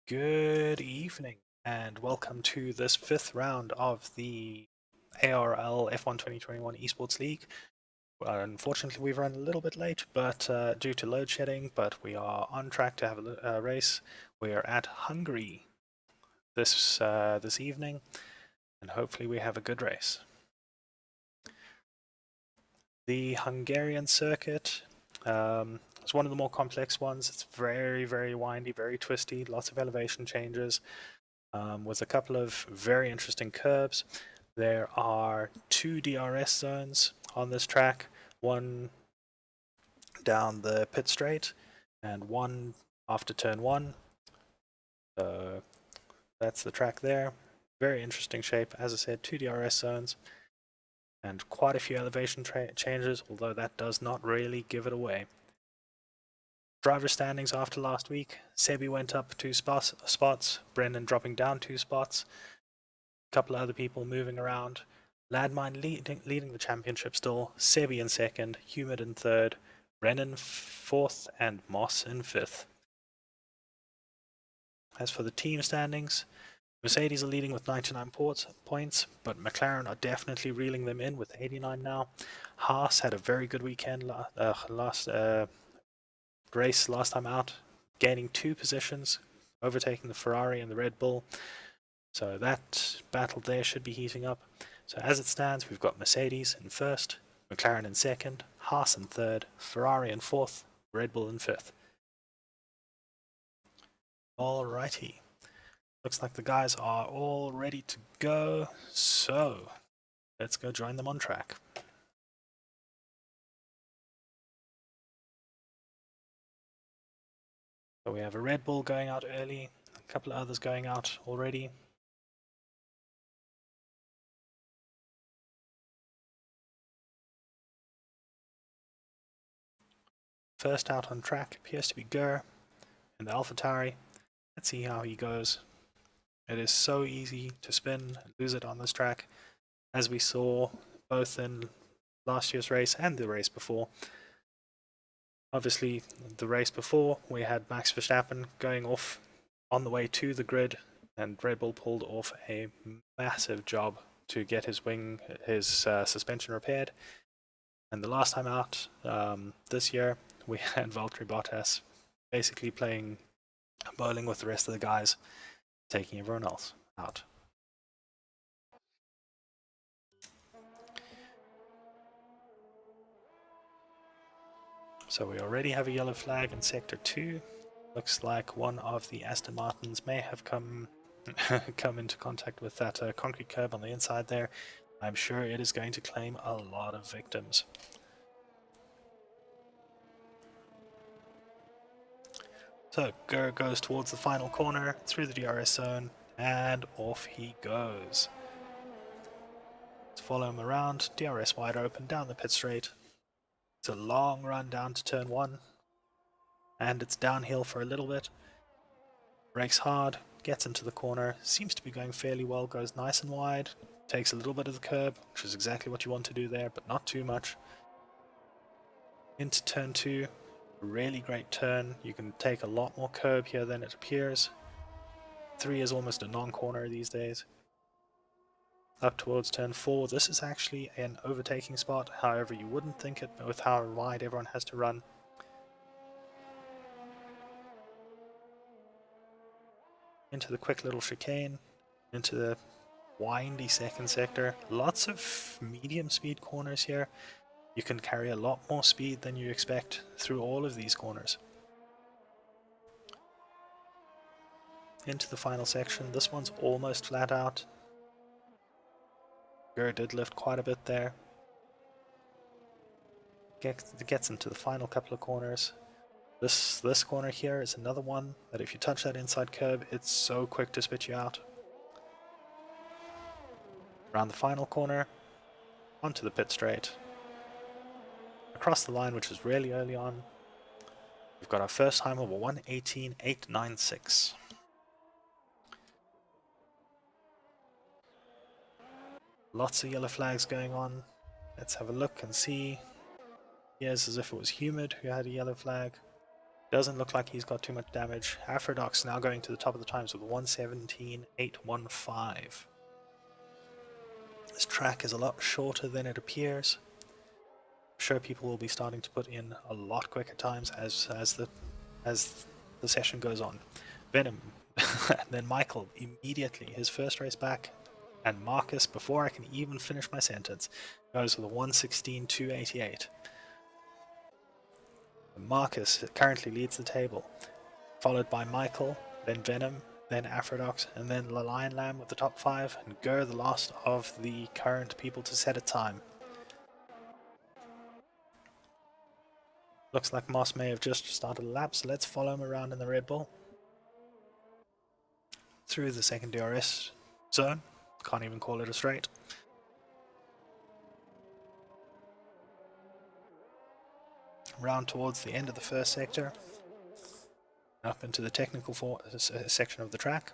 Good evening, and welcome to this fifth round of the ARL F1 2021 Esports League. Unfortunately, we've run a little bit late, but due to load shedding, but we are on track to have a race. We are at Hungary this evening, and hopefully we have a good race. The Hungarian circuit is one of the more complex ones. It's very, very windy, very twisty, lots of elevation changes. With a couple of very interesting curbs. There are two DRS zones on this track, one down the pit straight and one after turn one. So that's the track there. Very interesting shape. As I said, two DRS zones and quite a few elevation changes, although that does not really give it away. Driver standings after last week. Sebi went up 2 spots, Brendan dropping down 2 spots, a couple of other people moving around. Ladmine leading the championship still, Sebi in second, Humid in third, Brennan fourth, and Moss in fifth. As for the team standings, Mercedes are leading with 99 points, but McLaren are definitely reeling them in with 89 now. Haas had a very good weekend last race last time out, gaining 2 positions, overtaking the Ferrari and the Red Bull. So that battle there should be heating up. So as it stands, we've got Mercedes in first, McLaren in second, Haas in third, Ferrari in fourth, Red Bull in fifth. Alrighty. Looks like the guys are all ready to go, so let's go join them on track. So we have a Red Bull going out early, a couple of others going out already. First out on track appears to be Gur in the AlphaTauri. Let's see how he goes. It is so easy to spin and lose it on this track, as we saw both in last year's race and the race before. Obviously, the race before, we had Max Verstappen going off on the way to the grid, and Red Bull pulled off a massive job to get his suspension repaired. And the last time out, this year, we had Valtteri Bottas basically playing bowling with the rest of the guys, taking everyone else out. So we already have a yellow flag in Sector 2. Looks like one of the Aston Martins may have come into contact with that concrete curb on the inside there. I'm sure it is going to claim a lot of victims. So Gur goes towards the final corner, through the DRS zone, and off he goes. Let's follow him around, DRS wide open, down the pit straight. It's a long run down to turn 1, and it's downhill for a little bit. Brakes hard, gets into the corner, seems to be going fairly well, goes nice and wide, takes a little bit of the curb, which is exactly what you want to do there, but not too much. Into turn 2, really great turn. You can take a lot more curb here than it appears. 3 is almost a non-corner these days. Up towards turn 4, this is actually an overtaking spot, however you wouldn't think it with how wide everyone has to run. Into the quick little chicane, into the windy second sector. Lots of medium speed corners here. You can carry a lot more speed than you expect through all of these corners. Into the final section. This one's almost flat out. Gur did lift quite a bit there. Gets into the final couple of corners. This corner here is another one that if you touch that inside curb, it's so quick to spit you out. Around the final corner, onto the pit straight. Across the line, which is really early on. We've got our first time of a 1:18.896. Lots of yellow flags going on. Let's have a look and see. Here's as if it was Humid who had a yellow flag. Doesn't look like he's got too much damage. Aphrodoc's now going to the top of the times with 1:17.815. This track is a lot shorter than it appears. I'm sure people will be starting to put in a lot quicker times as the session goes on. Venom, and then Michael immediately, his first race back, and Marcus, before I can even finish my sentence, goes with a 1:16.288. Marcus currently leads the table, followed by Michael, then Venom, then Aphrodox, and then the Lion Lamb with the top 5, and Gur, the last of the current people to set a time. Looks like Moss may have just started a lap, so let's follow him around in the Red Bull. Through the second DRS zone, can't even call it a straight. Round towards the end of the first sector, up into the technical section of the track.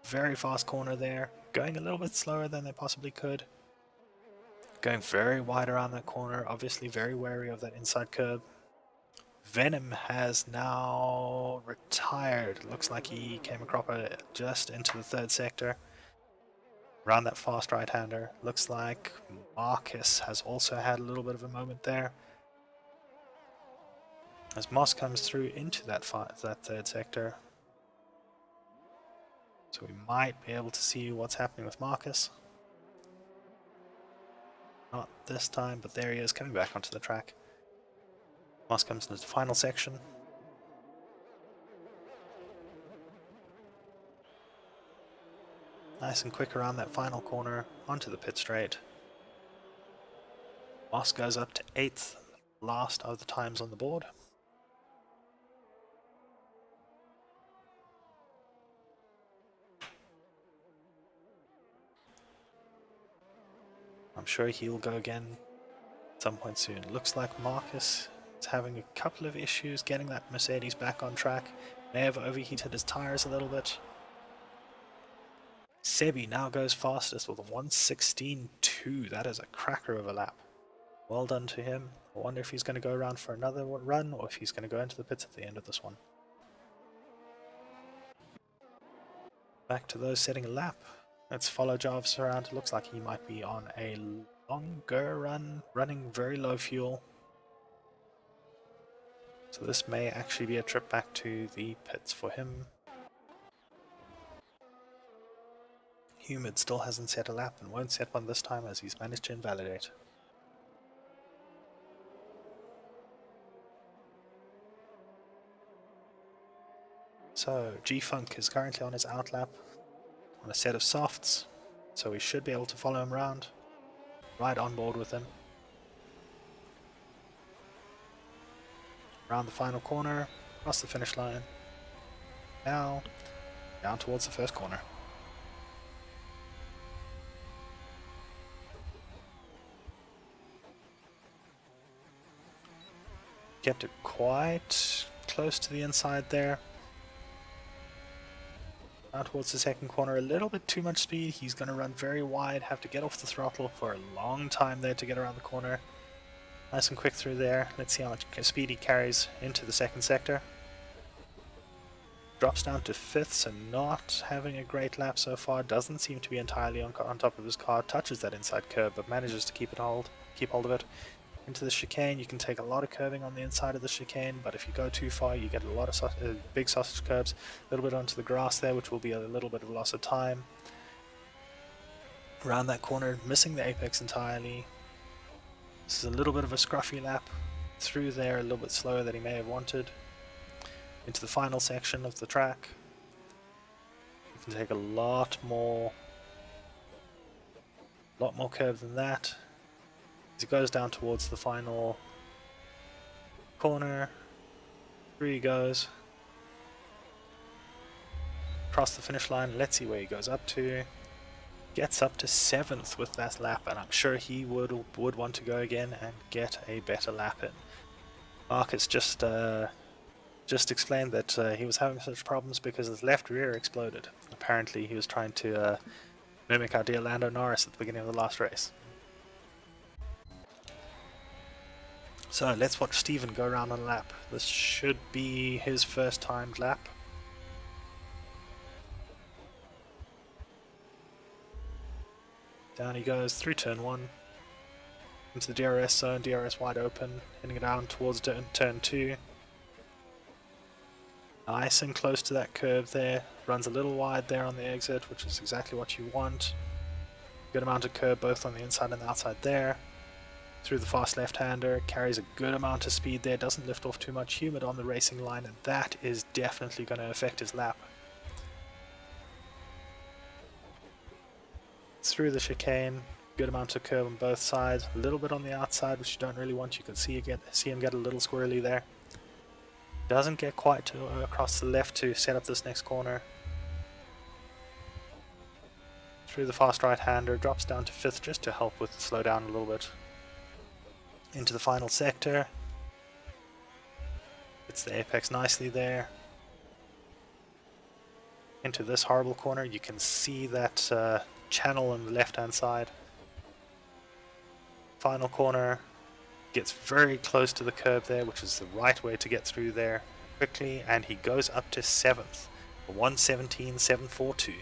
Very fast corner there, going a little bit slower than they possibly could. Going very wide around that corner, obviously very wary of that inside curb. Venom has now retired. Looks like he came a cropper just into the third sector. Around that fast right-hander. Looks like Marcus has also had a little bit of a moment there. As Moss comes through into that third sector. So we might be able to see what's happening with Marcus. Not this time, but there he is coming back onto the track. Moss comes into the final section. Nice and quick around that final corner, onto the pit straight. Moss goes up to 8th, last of the times on the board. I'm sure he'll go again at some point soon. Looks like Marcus is having a couple of issues getting that Mercedes back on track. May have overheated his tires a little bit. Sebi now goes fastest with a 1:16.2. That is a cracker of a lap. Well done to him. I wonder if he's going to go around for another run or if he's going to go into the pits at the end of this one. Back to those setting a lap. Let's follow Jarvis around. It looks like he might be on a longer run, running very low fuel. So this may actually be a trip back to the pits for him. Humid still hasn't set a lap and won't set one this time as he's managed to invalidate. So G-Funk is currently on his outlap on a set of softs, so we should be able to follow him around, right on board with him. Around the final corner, across the finish line. Now, down towards the first corner. Kept it quite close to the inside there. Down towards the second corner, a little bit too much speed. He's going to run very wide, have to get off the throttle for a long time there to get around the corner. Nice and quick through there. Let's see how much speed he carries into the second sector. Drops down to 5th, so not having a great lap so far. Doesn't seem to be entirely on top of his car. Touches that inside curb, but manages to keep hold of it. Into the chicane, you can take a lot of curving on the inside of the chicane, but if you go too far, you get a lot of big sausage curbs. A little bit onto the grass there, which will be a little bit of loss of time. Around that corner, missing the apex entirely. This is a little bit of a scruffy lap. Through there, a little bit slower than he may have wanted. Into the final section of the track. You can take a lot more curve than that. As he goes down towards the final corner, through he goes. Across the finish line, let's see where he goes up to. Gets up to 7th with that lap, and I'm sure he would want to go again and get a better lap in. Marcus just explained that he was having such problems because his left rear exploded. Apparently he was trying to mimic our dear Lando Norris at the beginning of the last race. So let's watch Steven go around on a lap. This should be his first timed lap. Down he goes through turn 1. Into the DRS zone, DRS wide open, heading down towards turn 2. Nice and close to that curve there. Runs a little wide there on the exit, which is exactly what you want. Good amount of curb both on the inside and the outside there. Through the fast left-hander, carries a good amount of speed there, doesn't lift off too much, humid on the racing line, and that is definitely going to affect his lap. Through the chicane, good amount of curb on both sides, a little bit on the outside, which you don't really want. You can see him get a little squirrely there. Doesn't get quite to, across the left to set up this next corner. Through the fast right-hander, drops down to 5th just to help with the slowdown a little bit. Into the final sector. Hits the apex nicely there. Into this horrible corner, you can see that channel on the left-hand side. Final corner, gets very close to the curb there, which is the right way to get through there quickly, and he goes up to 7th, 1:17.742.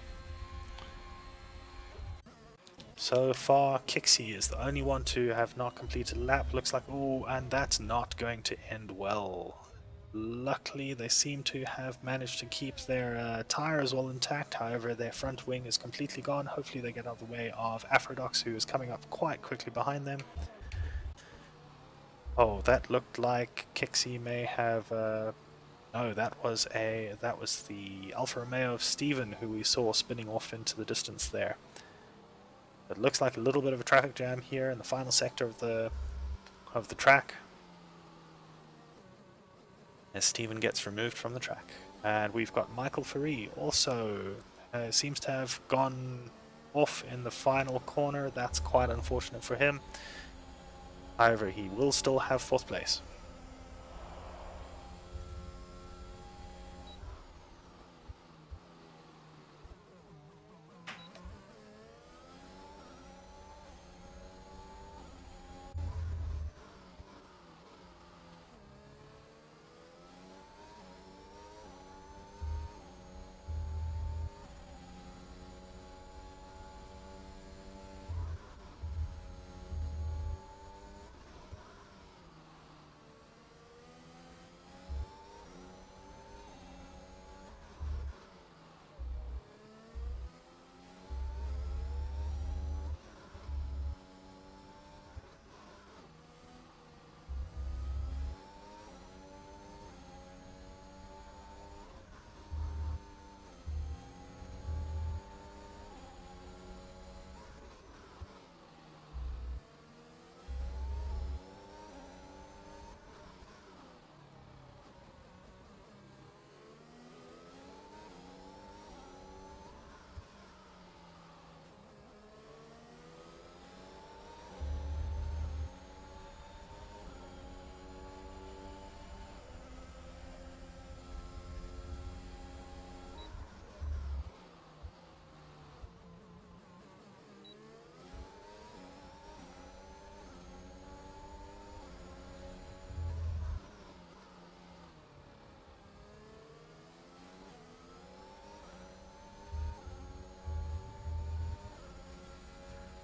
So far, Kixie is the only one to have not completed a lap. Looks like, ooh, and that's not going to end well. Luckily, they seem to have managed to keep their tires all intact. However, their front wing is completely gone. Hopefully they get out of the way of Aphrodite, who is coming up quite quickly behind them. Oh, that looked like Kixie may have... no, that was the Alfa Romeo of Steven, who we saw spinning off into the distance there. It looks like a little bit of a traffic jam here in the final sector of the track, as Steven gets removed from the track. And we've got Michael Ferry also seems to have gone off in the final corner. That's quite unfortunate for him. However, he will still have 4th place.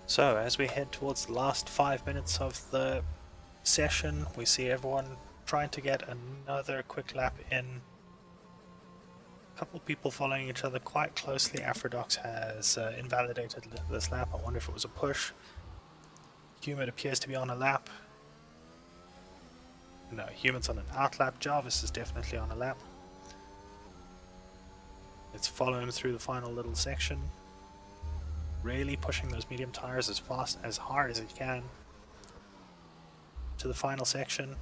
So as we head towards the last 5 minutes of the session, we see everyone trying to get another quick lap in. A couple of people following each other quite closely. Aphrodite has invalidated this lap. I wonder if it was a push. Humid appears to be on a lap. No, Humid's on an out lap. Jarvis is definitely on a lap. Let's follow him through the final little section. Really pushing those medium tires as fast, as hard as he can to the final section.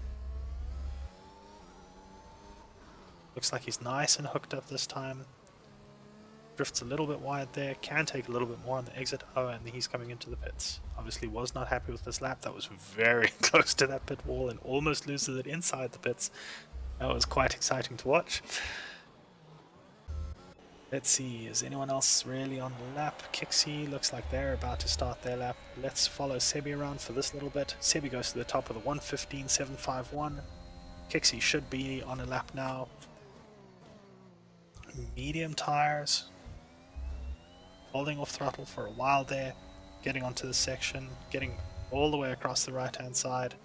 Looks like he's nice and hooked up this time. Drifts a little bit wide there, can take a little bit more on the exit. Oh, and he's coming into the pits. Obviously was not happy with this lap. That was very close to that pit wall and almost loses it inside the pits. That was quite exciting to watch. Let's see, is anyone else really on the lap? Kixie looks like they're about to start their lap. Let's follow Sebi around for this little bit. Sebi goes to the top of the 1:15.751. Kixie should be on a lap now. Medium tires. Holding off throttle for a while there. Getting onto the section. Getting all the way across the right hand side.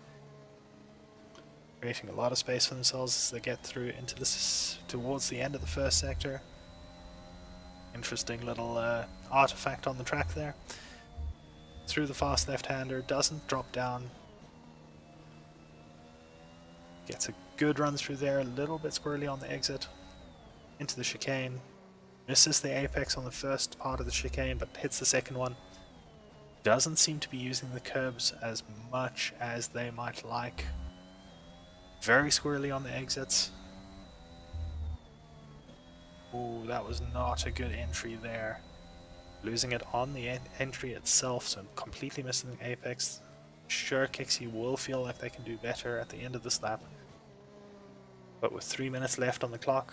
Creating a lot of space for themselves as they get through into this towards the end of the first sector. Interesting little artifact on the track there. Through the fast left-hander, doesn't drop down. Gets a good run through there, a little bit squirrely on the exit. Into the chicane. Misses the apex on the first part of the chicane, but hits the second one. Doesn't seem to be using the curbs as much as they might like. Very squirrely on the exits. Ooh, that was not a good entry there. Losing it on the entry itself, so completely missing the apex. Sure, Kixie will feel like they can do better at the end of this lap. But with 3 minutes left on the clock,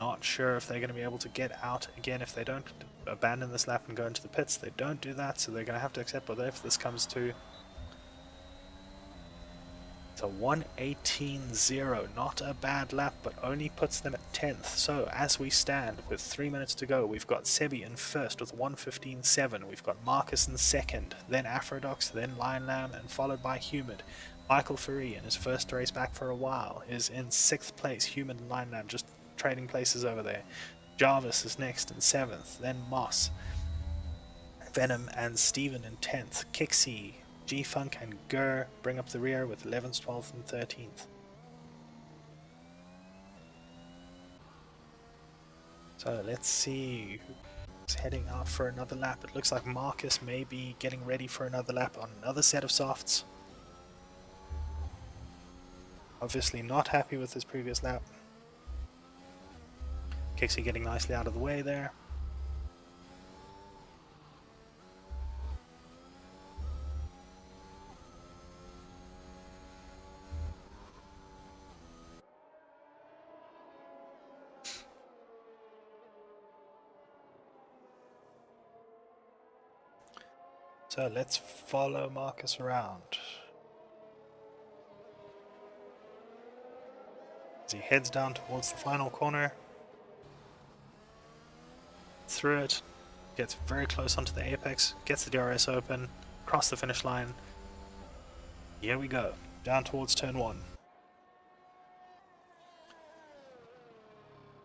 not sure if they're going to be able to get out again if they don't abandon this lap and go into the pits. They don't do that, so they're going to have to accept whatever this comes to. It's a 1:18.0, not a bad lap, but only puts them at 10th. So as we stand with 3 minutes to go, we've got Sebi in first with 1:15.7. We've got Marcus in second, then Aphrodox, then Lion Lamb, and followed by Humid. Michael Faree, in his first race back for a while, is in 6th place. Humid and Lion Lamb just trading places over there. Jarvis is next in 7th, then Moss, Venom and Steven in 10th. Kixie, G-Funk and Gur bring up the rear with 11th, 12th and 13th. So let's see who's heading out for another lap. It looks like Marcus may be getting ready for another lap on another set of softs. Obviously not happy with his previous lap. Kixie getting nicely out of the way there. So let's follow Marcus around. As he heads down towards the final corner. Through it, gets very close onto the apex, gets the DRS open, across the finish line. Here we go, down towards turn 1.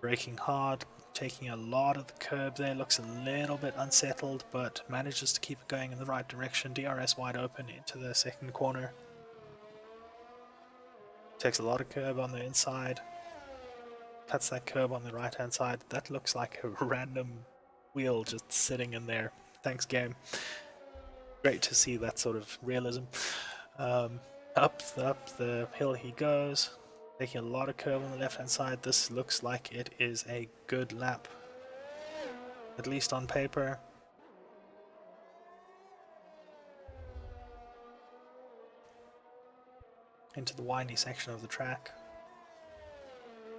Braking hard, taking a lot of the curb there, looks a little bit unsettled, but manages to keep it going in the right direction. DRS wide open into the second corner. Takes a lot of curb on the inside. Cuts that curb on the right hand side. That looks like a random wheel just sitting in there. Thanks, game. Great to see that sort of realism. Up the hill he goes. Taking a lot of curve on the left hand side. This looks like it is a good lap. At least on paper. Into the windy section of the track.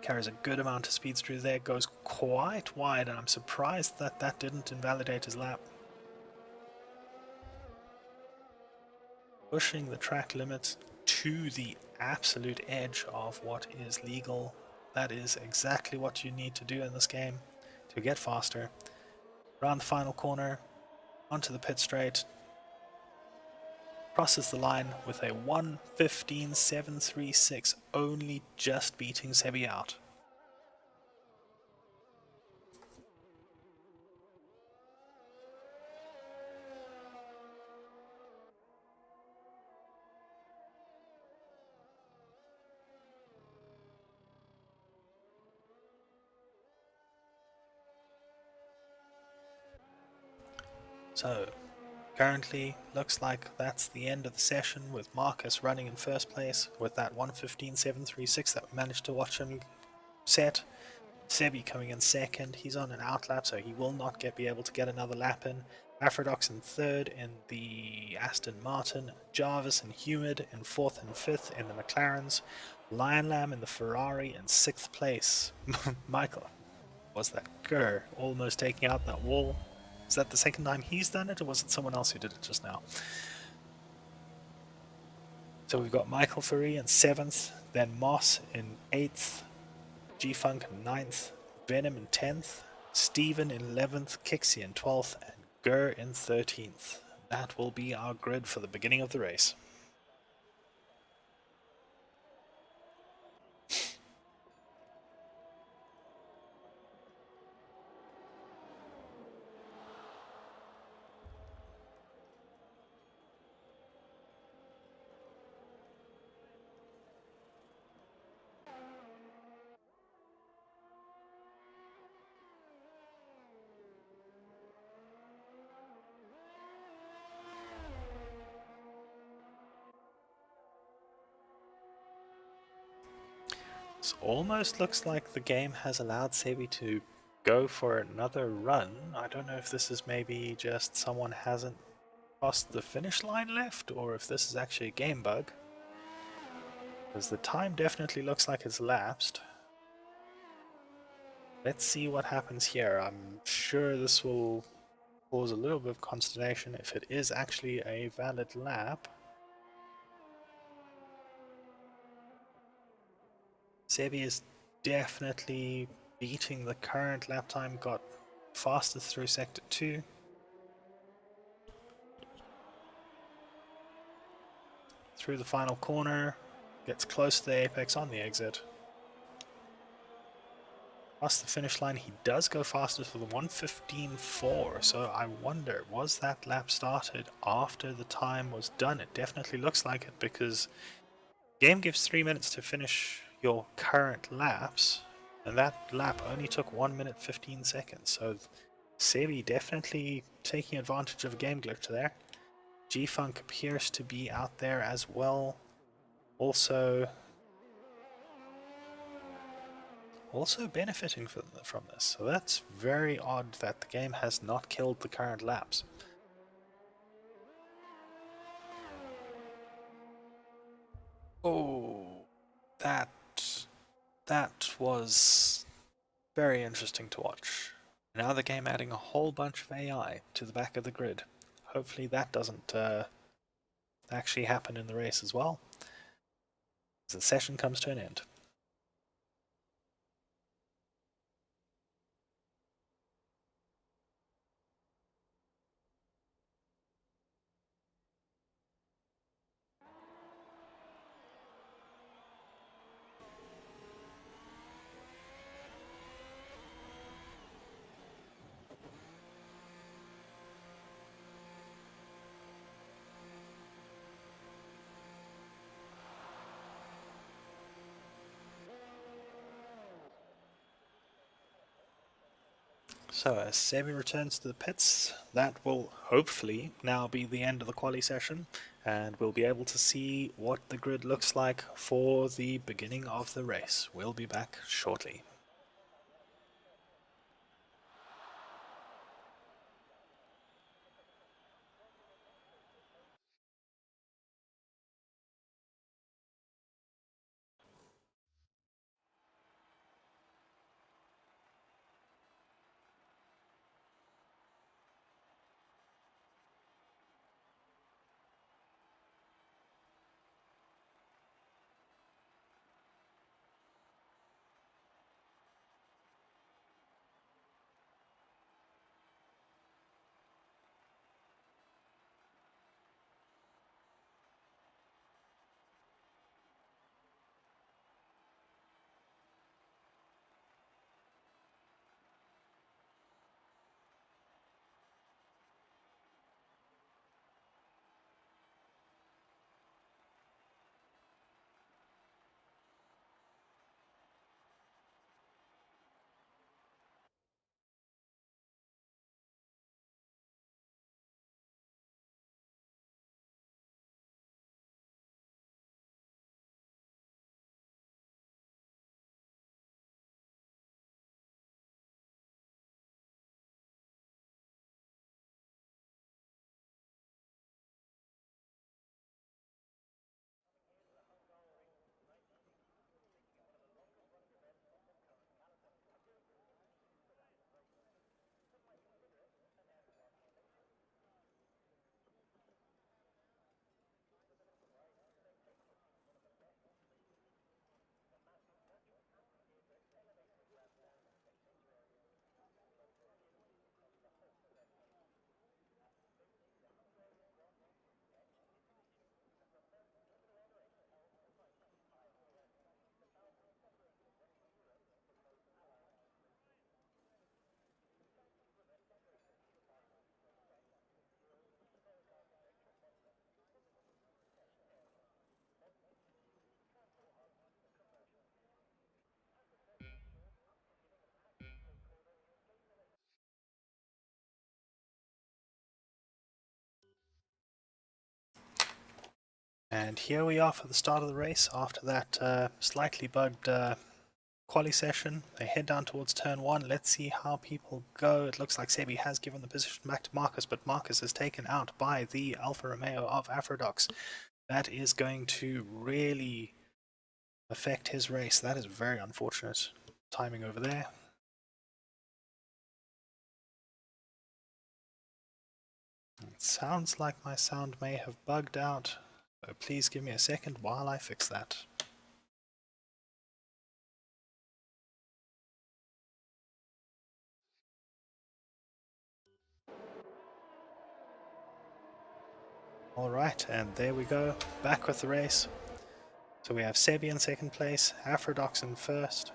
Carries a good amount of speed through there. Goes quite wide, and I'm surprised that that didn't invalidate his lap. Pushing the track limits to the absolute edge of what is legal. That is exactly what you need to do in this game to get faster. Around the final corner, onto the pit straight, crosses the line with a 1:15.736, only just beating Sebi out. So, currently looks like that's the end of the session, with Marcus running in first place with that 1:15.736 that we managed to watch him set. Sebi coming in second. He's on an outlap, so he will not be able to get another lap in. Aphrodox in third in the Aston Martin. Jarvis and Humid in fourth and fifth in the McLarens. Lion Lamb in the Ferrari in sixth place. Michael, Was that Gurr almost taking out that wall? Is that the second time he's done it, or was it someone else who did it just now? So we've got Michael Furry in 7th, then Moss in 8th, G-Funk in 9th, Venom in 10th, Steven in 11th, Kixie in 12th, and Gurr in 13th. That will be our grid for the beginning of the race. It almost looks like the game has allowed Sebi to go for another run. I don't know if this is maybe just someone hasn't crossed the finish line left, or if this is actually a game bug. Because the time definitely looks like it's lapsed. Let's see what happens here. I'm sure this will cause a little bit of consternation if it is actually a valid lap. Sebi is definitely beating the current lap time, got fastest through sector 2. Through the final corner, gets close to the apex on the exit. Across the finish line, he does go fastest with a 1:15.4, so I wonder, was that lap started after the time was done? It definitely looks like it, because game gives 3 minutes to finish your current laps, and that lap only took 1 minute 15 seconds, so Sebi definitely taking advantage of a game glitch there. G-Funk appears to be out there as well, also benefiting from this. So that's very odd that the game has not killed the current laps. Oh, that was very interesting to watch. Now the game adding a whole bunch of AI to the back of the grid. Hopefully that doesn't actually happen in the race as well, as the session comes to an end. So as Sebi returns to the pits, that will hopefully now be the end of the quali session, and we'll be able to see what the grid looks like for the beginning of the race. We'll be back shortly. And here we are for the start of the race after that slightly bugged quali session. They head down towards turn 1. Let's see how people go. It looks like Sebi has given the position back to Marcus, but Marcus is taken out by the Alfa Romeo of Aphrodux. That is going to really affect his race. That is very unfortunate timing over there. It sounds like my sound may have bugged out, so please give me a second while I fix that. Alright, and there we go, back with the race. So we have Sebi in second place, Aphrodux in first.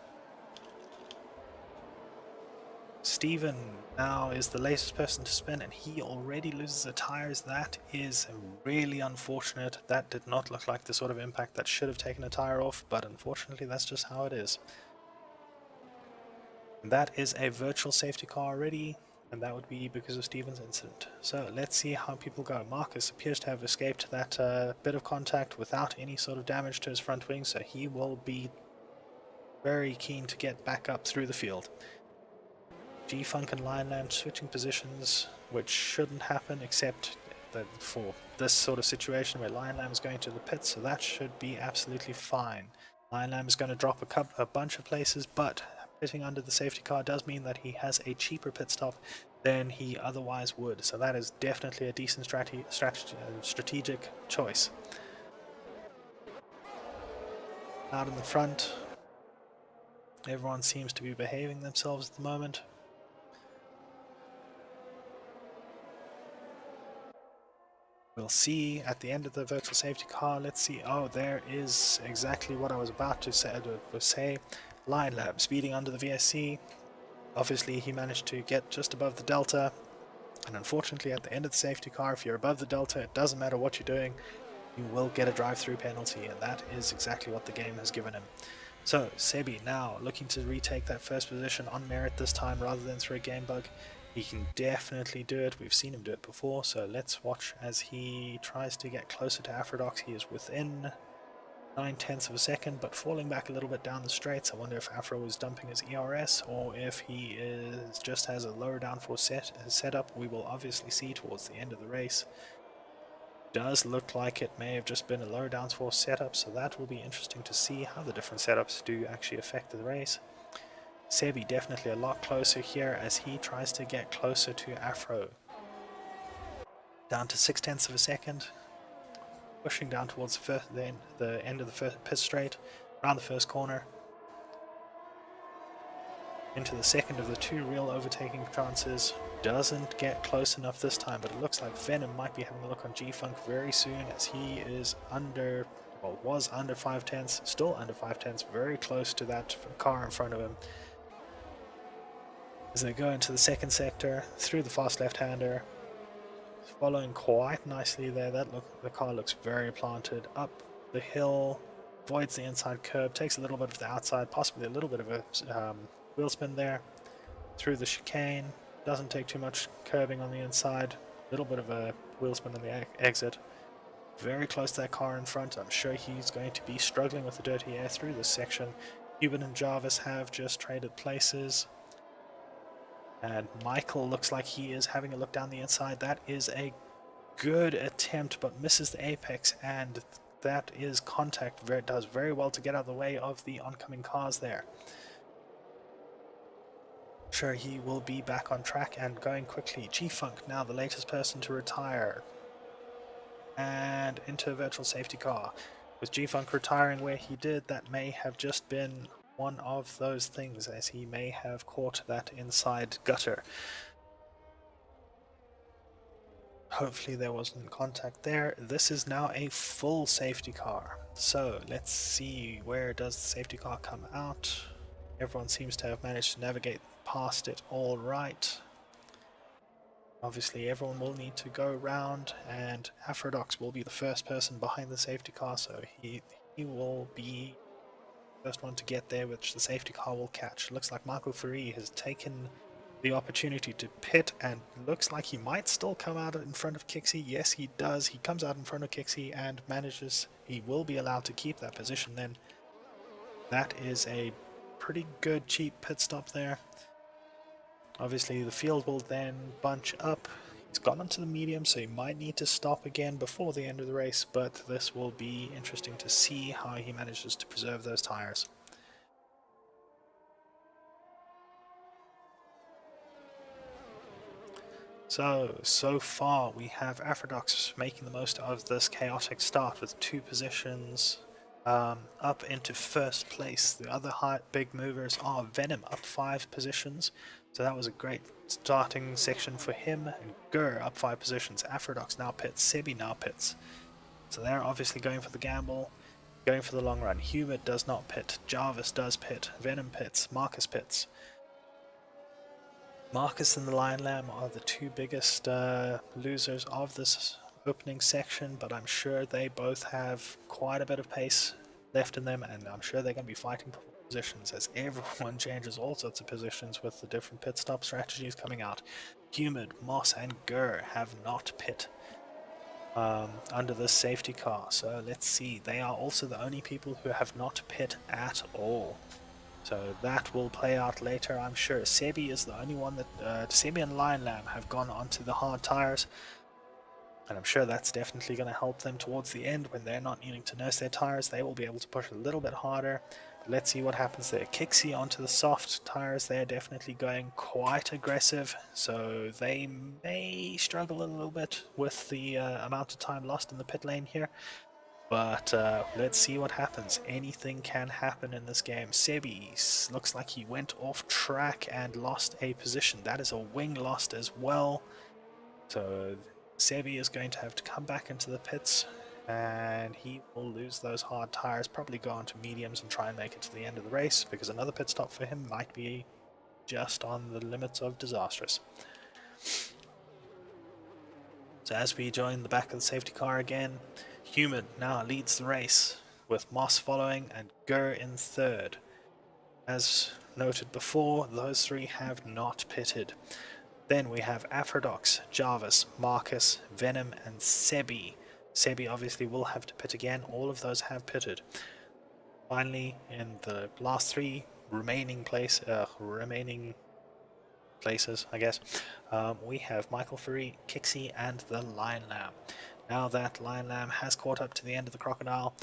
Steven now is the latest person to spin, and he already loses the tires. That is really unfortunate. That did not look like the sort of impact that should have taken a tire off, but unfortunately that's just how it is. And that is a virtual safety car already, and that would be because of Steven's incident. So let's see how people go. Marcus appears to have escaped that bit of contact without any sort of damage to his front wing, so he will be very keen to get back up through the field. G-Funk and Lion Lamb switching positions, which shouldn't happen except that for this sort of situation where Lion Lamb is going to the pits, so that should be absolutely fine. Lion Lamb is going to drop a bunch of places, but pitting under the safety car does mean that he has a cheaper pit stop than he otherwise would, so that is definitely a decent strategic choice. Out in the front, everyone seems to be behaving themselves at the moment. We'll see at the end of the virtual safety car. Let's see. Oh, there is exactly what I was about to say. Lion Lab speeding under the VSC. Obviously, he managed to get just above the delta. And unfortunately, at the end of the safety car, if you're above the delta, it doesn't matter what you're doing, you will get a drive-through penalty. And that is exactly what the game has given him. So, Sebi now looking to retake that first position on merit this time rather than through a game bug. He can definitely do it. We've seen him do it before, so let's watch as he tries to get closer to Aphrodux. He is within 9/10 of a second, but falling back a little bit down the straights. I wonder if Afro is dumping his ERS or if he just has a lower downforce setup. We will obviously see towards the end of the race. Does look like it may have just been a lower downforce setup, so that will be interesting to see how the different setups do actually affect the race. Sebi definitely a lot closer here as he tries to get closer to Afro. Down to 6/10 of a second. Pushing down towards the end of the first pit straight. Around the first corner. Into the second of the two real overtaking chances. Doesn't get close enough this time, but it looks like Venom might be having a look on G-Funk very soon as he is under, well, was under 5/10, still under 5/10, very close to that car in front of him. As they go into the second sector, through the fast left-hander, following quite nicely there. The car looks very planted. Up the hill, avoids the inside curb, takes a little bit of the outside, possibly a little bit of a wheel spin there. Through the chicane, doesn't take too much curbing on the inside, a little bit of a wheel spin on the exit. Very close to that car in front. I'm sure he's going to be struggling with the dirty air through this section. Cuban and Jarvis have just traded places. And Michael looks like he is having a look down the inside. That is a good attempt, but misses the apex, and that is contact. Does very well to get out of the way of the oncoming cars there. Sure, he will be back on track and going quickly. G-Funk now the latest person to retire. And into a virtual safety car. With G-Funk retiring where he did, that may have just been one of those things, as he may have caught that inside gutter. Hopefully there wasn't contact there. This is now a full safety car. So let's see, where does the safety car come out? Everyone seems to have managed to navigate past it all right. Obviously everyone will need to go round, and Aphrodux will be the first person behind the safety car, so he will be the first one to get there, which the safety car will catch. Looks like Marco Ferri has taken the opportunity to pit, and looks like he might still come out in front of Kixie. Yes, he does. He comes out in front of Kixie and manages. He will be allowed to keep that position then. That is a pretty good cheap pit stop there. Obviously the field will then bunch up. He's gone onto the medium, so he might need to stop again before the end of the race, but this will be interesting to see how he manages to preserve those tires. So far we have Aphrodite making the most of this chaotic start with 2 positions up into first place. The other big movers are Venom up 5 positions, so that was a great starting section for him. And Gur up 5 positions. Aphrodite now pits, Sebi now pits. So they're obviously going for the gamble, going for the long run. Humid does not pit, Jarvis does pit, Venom pits, Marcus pits. Marcus and the Lion Lamb are the 2 biggest losers of this opening section, but I'm sure they both have quite a bit of pace left in them, and I'm sure they're going to be fighting for positions as everyone changes all sorts of positions with the different pit stop strategies coming out. Humid, Moss, and Gur have not pit under this safety car, so let's see. They are also the only people who have not pit at all. So that will play out later, I'm sure. Sebi is the only one that Sebi and Lion Lamb have gone onto the hard tires, and I'm sure that's definitely going to help them towards the end when they're not needing to nurse their tires. They will be able to push a little bit harder. But let's see what happens there. Kixie onto the soft tires. They're definitely going quite aggressive, so they may struggle a little bit with the amount of time lost in the pit lane here. But let's see what happens. Anything can happen in this game. Sebi looks like he went off track and lost a position. That is a wing lost as well. So Sebi is going to have to come back into the pits, and he will lose those hard tires, probably go on to mediums and try and make it to the end of the race, because another pit stop for him might be just on the limits of disastrous. So as we join the back of the safety car again, Human now leads the race, with Moss following and Gur in third. As noted before, those 3 have not pitted. Then we have Aphrodite, Jarvis, Marcus, Venom, and Sebi. Sebi obviously will have to pit again. All of those have pitted. Finally, in the last 3 remaining places, I guess, we have Michael Fury, Kixie, and the Lion Lamb. Now that Lion Lamb has caught up to the end of the crocodile,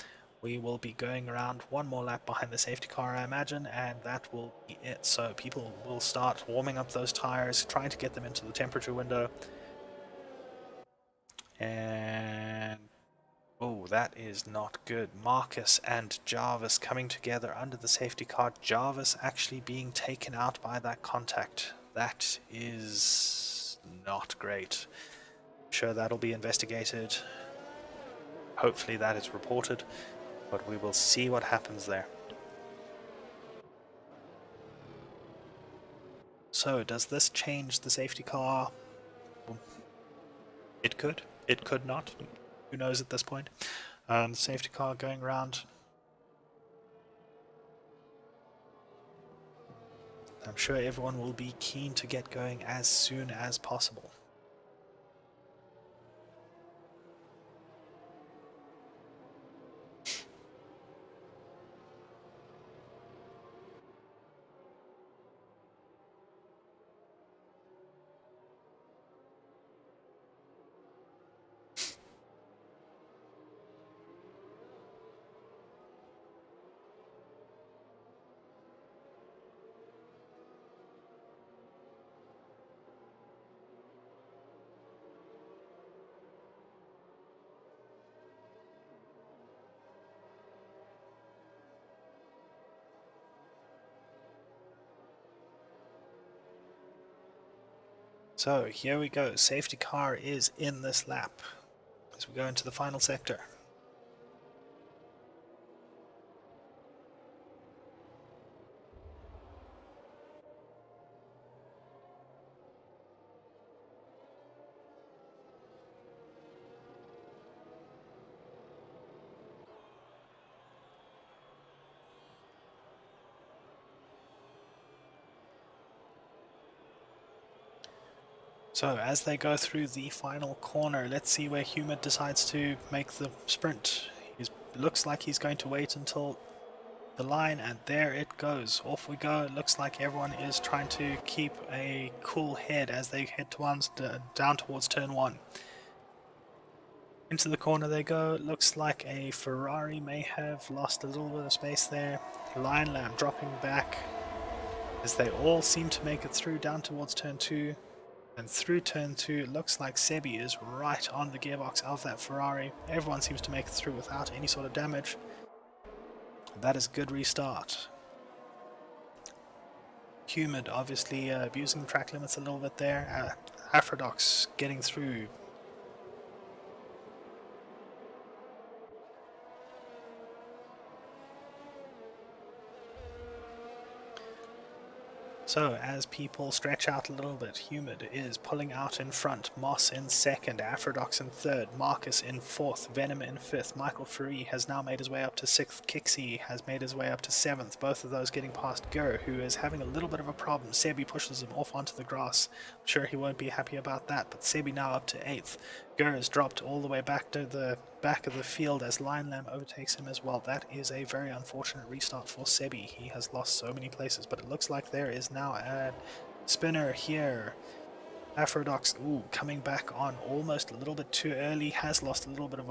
we will be going around one more lap behind the safety car, I imagine, and that will be it. So people will start warming up those tires, trying to get them into the temperature window. And oh, that is not good. Marcus and Jarvis coming together under the safety car. Jarvis actually being taken out by that contact. That is not great. I'm sure that'll be investigated. Hopefully that is reported, but we will see what happens there. So, does this change the safety car? It could. It could not. Who knows at this point? Safety car going around. I'm sure everyone will be keen to get going as soon as possible. So here we go, safety car is in this lap as we go into the final sector. So as they go through the final corner, let's see where Humid decides to make the sprint. He looks like he's going to wait until the line, and there it goes. Off we go. It looks like everyone is trying to keep a cool head as they head down towards turn 1. Into the corner they go. It looks like a Ferrari may have lost a little bit of space there. Lion Lamb dropping back as they all seem to make it through down towards turn 2. And through turn 2, it looks like Sebi is right on the gearbox of that Ferrari. Everyone seems to make it through without any sort of damage. That is a good restart. Humid obviously abusing the track limits a little bit there. Aphrodox getting through. So as people stretch out a little bit, Humid is pulling out in front, Moss in second, Aphrodox in third, Marcus in fourth, Venom in fifth, Michael Free has now made his way up to sixth, Kixie has made his way up to seventh, both of those getting past Gur, who is having a little bit of a problem. Sebi pushes him off onto the grass. I'm sure he won't be happy about that, but Sebi now up to eighth. Gur is dropped all the way back to the back of the field as Lion Lamb overtakes him as well. That is a very unfortunate restart for Sebi. He has lost so many places, but it looks like there is now a spinner here. Aphrodox, coming back on almost a little bit too early, has lost a little bit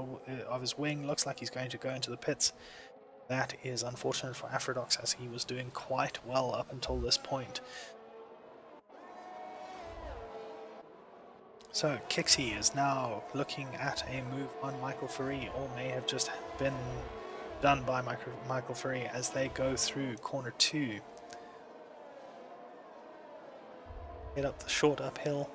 of his wing. Looks like he's going to go into the pits. That is unfortunate for Aphrodox, as he was doing quite well up until this point. So Kixie is now looking at a move on Michael Free, or may have just been done by Michael Free as they go through corner 2. Get up the short uphill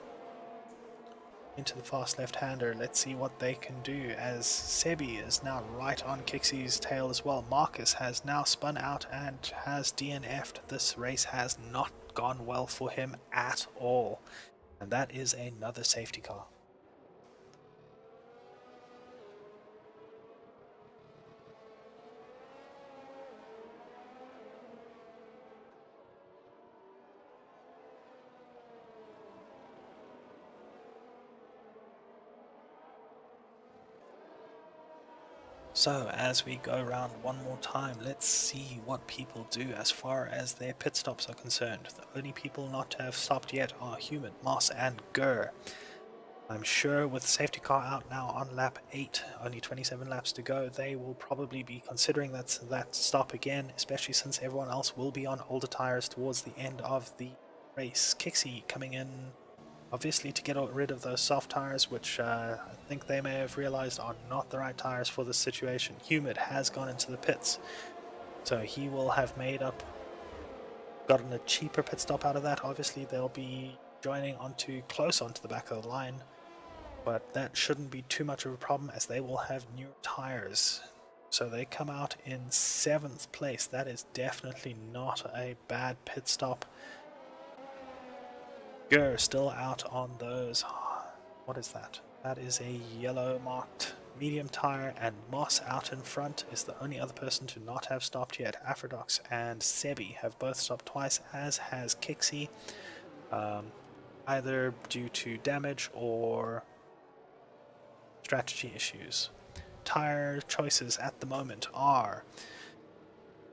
into the fast left-hander. Let's see what they can do, as Sebi is now right on Kixie's tail as well. Marcus has now spun out and has DNF'd. This race has not gone well for him at all. And that is another safety car. So as we go around one more time, let's see what people do as far as their pit stops are concerned. The only people not to have stopped yet are Humid, Moss and Gur. I'm sure with the safety car out now on lap 8, only 27 laps to go, they will probably be considering that stop again, especially since everyone else will be on older tires towards the end of the race. Kixie coming in, obviously to get rid of those soft tires, which I think they may have realized are not the right tires for this situation. Humid has gone into the pits, so he will have gotten a cheaper pit stop out of that. Obviously they'll be joining close onto the back of the line, but that shouldn't be too much of a problem as they will have new tires. So they come out in 7th place. That is definitely not a bad pit stop. Gur still out on those. What is that? That is a yellow marked medium tire, and Moss out in front is the only other person to not have stopped yet. Aphrodox and Sebi have both stopped twice, as has Kixie, either due to damage or strategy issues. Tire choices at the moment are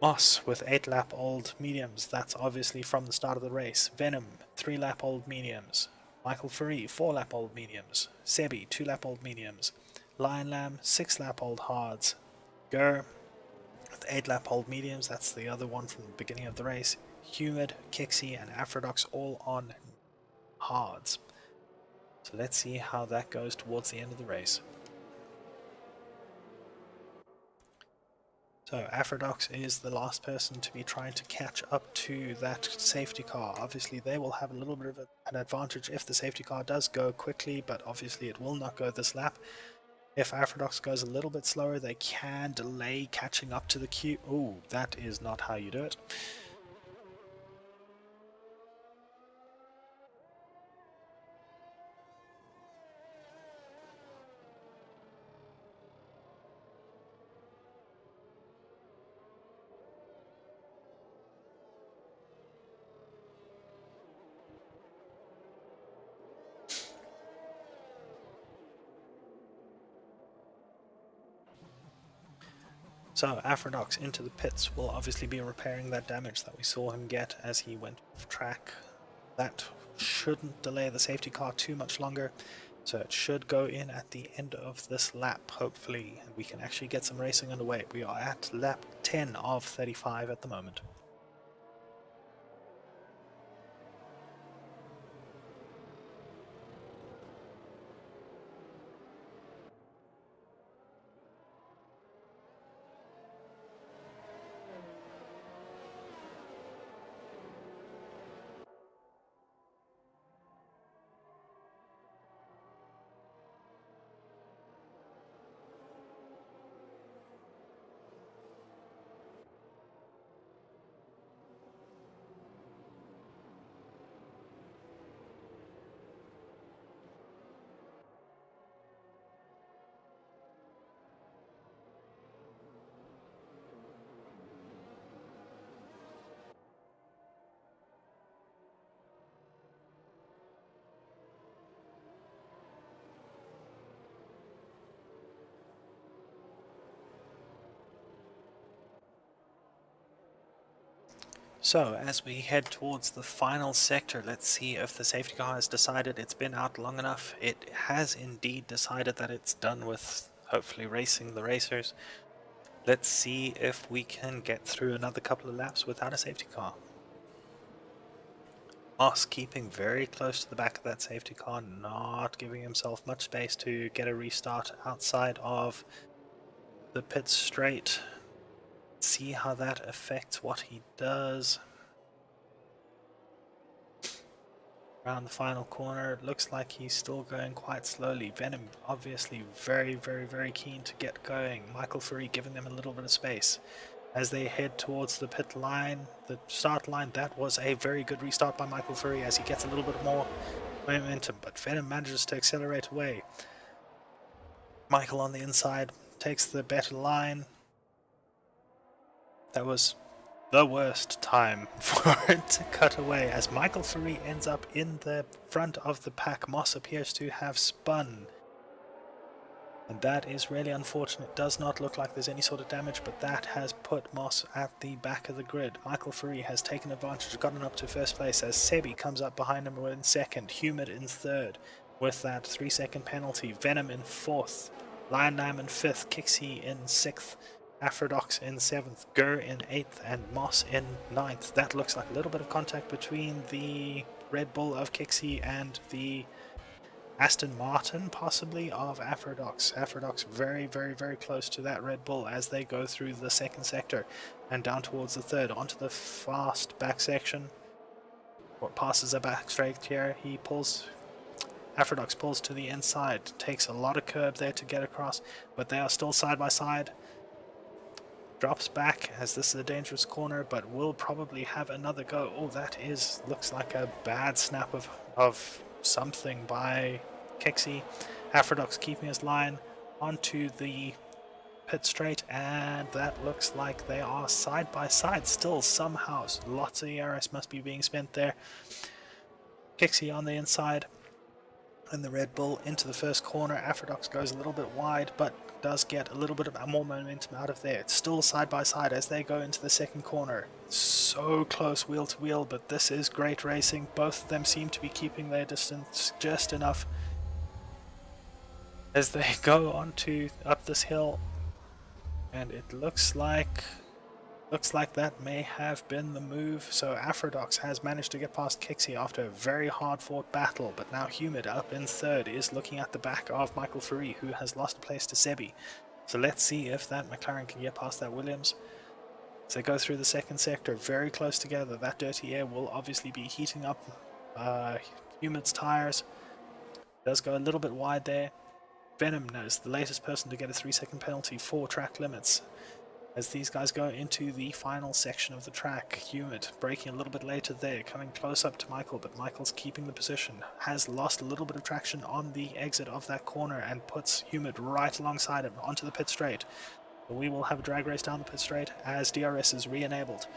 Moss with 8-lap-old mediums, that's obviously from the start of the race. Venom, 3-lap-old mediums. Michael Free, 4-lap-old mediums. Sebi, 2-lap-old mediums. Lion Lamb, 6-lap-old hards. Gur with 8-lap-old mediums, that's the other one from the beginning of the race. Humid, Kixie, and Aphrodox all on hards. So let's see how that goes towards the end of the race. So Aphrodox is the last person to be trying to catch up to that safety car. Obviously they will have a little bit of an advantage if the safety car does go quickly, but obviously it will not go this lap. If Aphrodox goes a little bit slower, they can delay catching up to the queue. Ooh, that is not how you do it. So Aphrodite into the pits will obviously be repairing that damage that we saw him get as he went off track. That shouldn't delay the safety car too much longer, so it should go in at the end of this lap, hopefully, and we can actually get some racing underway. We are at lap 10 of 35 at the moment. So, as we head towards the final sector, let's see if the safety car has decided it's been out long enough. It has indeed decided that it's done with, hopefully, racing the racers. Let's see if we can get through another couple of laps without a safety car. Moss keeping very close to the back of that safety car, not giving himself much space to get a restart outside of the pit straight. See how that affects what he does. Around the final corner, it looks like he's still going quite slowly. Venom obviously very keen to get going. Michael Furry giving them a little bit of space. As they head towards the pit line, the start line, that was a very good restart by Michael Furry as he gets a little bit more momentum, but Venom manages to accelerate away. Michael on the inside takes the better line. That was the worst time for it to cut away as Michael Furry ends up in the front of the pack. Moss appears to have spun, and that is really unfortunate. Does not look like there's any sort of damage, but that has put Moss at the back of the grid. Michael Furry has taken advantage, gotten up to first place as Sebi comes up behind him in second, Humid in third with that 3-second penalty, Venom in fourth, Lion Lamb in fifth, Kixie in sixth, Aphrodox in 7th, Gur in 8th, and Moss in 9th. That looks like a little bit of contact between the Red Bull of Kixie and the Aston Martin, possibly, of Aphrodox. Aphrodox very close to that Red Bull as they go through the second sector and down towards the third, onto the fast back section. What passes a back straight here, he pulls... Aphrodox pulls to the inside, takes a lot of curb there to get across, but they are still side by side. Drops back as this is a dangerous corner, but will probably have another go. Oh, that looks like a bad snap of something by Kixie. Aphrodox keeping his line onto the pit straight, and that looks like they are side by side still somehow. Lots of ERS must be being spent there. Kixie on the inside, and the Red Bull into the first corner. Aphrodox goes a little bit wide, but does get a little bit of more momentum out of there. It's still side by side as they go into the second corner. So close wheel to wheel, but this is great racing. Both of them seem to be keeping their distance just enough as they go up this hill, and it looks like that may have been the move. So Aphrodox has managed to get past Kixie after a very hard fought battle, but now Humid up in third is looking at the back of Michael Furry, who has lost a place to Sebi. So let's see if that McLaren can get past that Williams. As they go through the second sector, very close together. That dirty air will obviously be heating up Humid's tires. Does go a little bit wide there. Venom is the latest person to get a 3-second penalty for track limits. As these guys go into the final section of the track, Humid braking a little bit later there, coming close up to Michael, but Michael's keeping the position, has lost a little bit of traction on the exit of that corner and puts Humid right alongside him onto the pit straight. But we will have a drag race down the pit straight as DRS is re-enabled.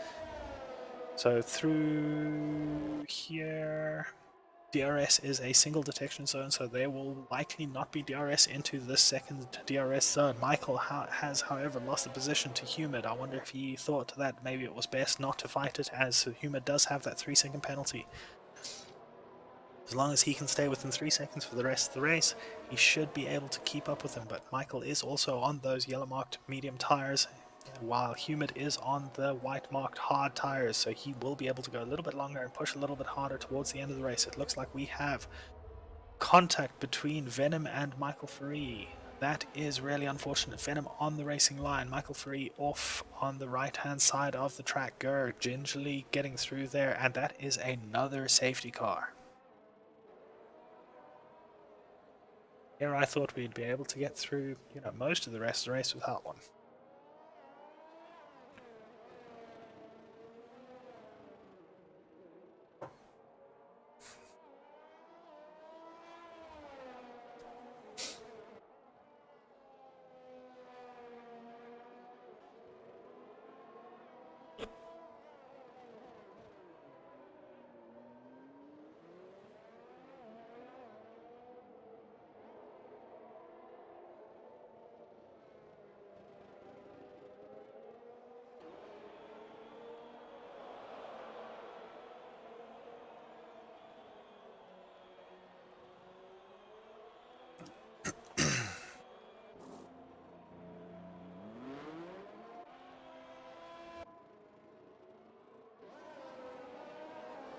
So through here, DRS is a single detection zone, so there will likely not be DRS into the second DRS zone. Michael has, however, lost the position to Humid. I wonder if he thought that maybe it was best not to fight it, as Humid does have that 3-second penalty. As long as he can stay within 3 seconds for the rest of the race, he should be able to keep up with him. But Michael is also on those yellow marked medium tires, while Humid is on the white marked hard tires, so he will be able to go a little bit longer and push a little bit harder towards the end of the race. It looks like we have contact between Venom and Michael Free. That is really unfortunate. Venom on the racing line, Michael Free off on the right hand side of the track. Gurr gingerly getting through there, and that is another safety car. Here I thought we'd be able to get through, most of the rest of the race without one.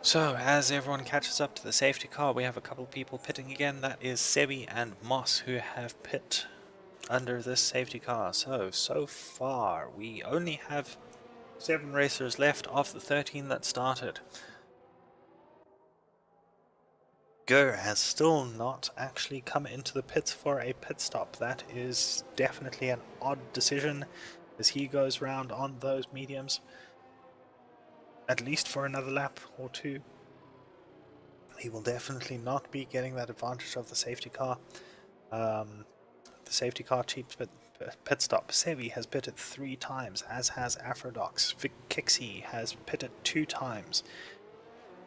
So, as everyone catches up to the safety car, we have a couple of people pitting again. That is Sebi and Moss, who have pit under this safety car. So far, we only have 7 racers left of the 13 that started. Gurr has still not actually come into the pits for a pit stop. That is definitely an odd decision, as he goes round on those mediums, at least for another lap or two. He will definitely not be getting that advantage of the safety car. The safety car cheap pit stop. Sevi has pitted 3 times, as has Afrodox. Vic Kixie has pitted 2 times.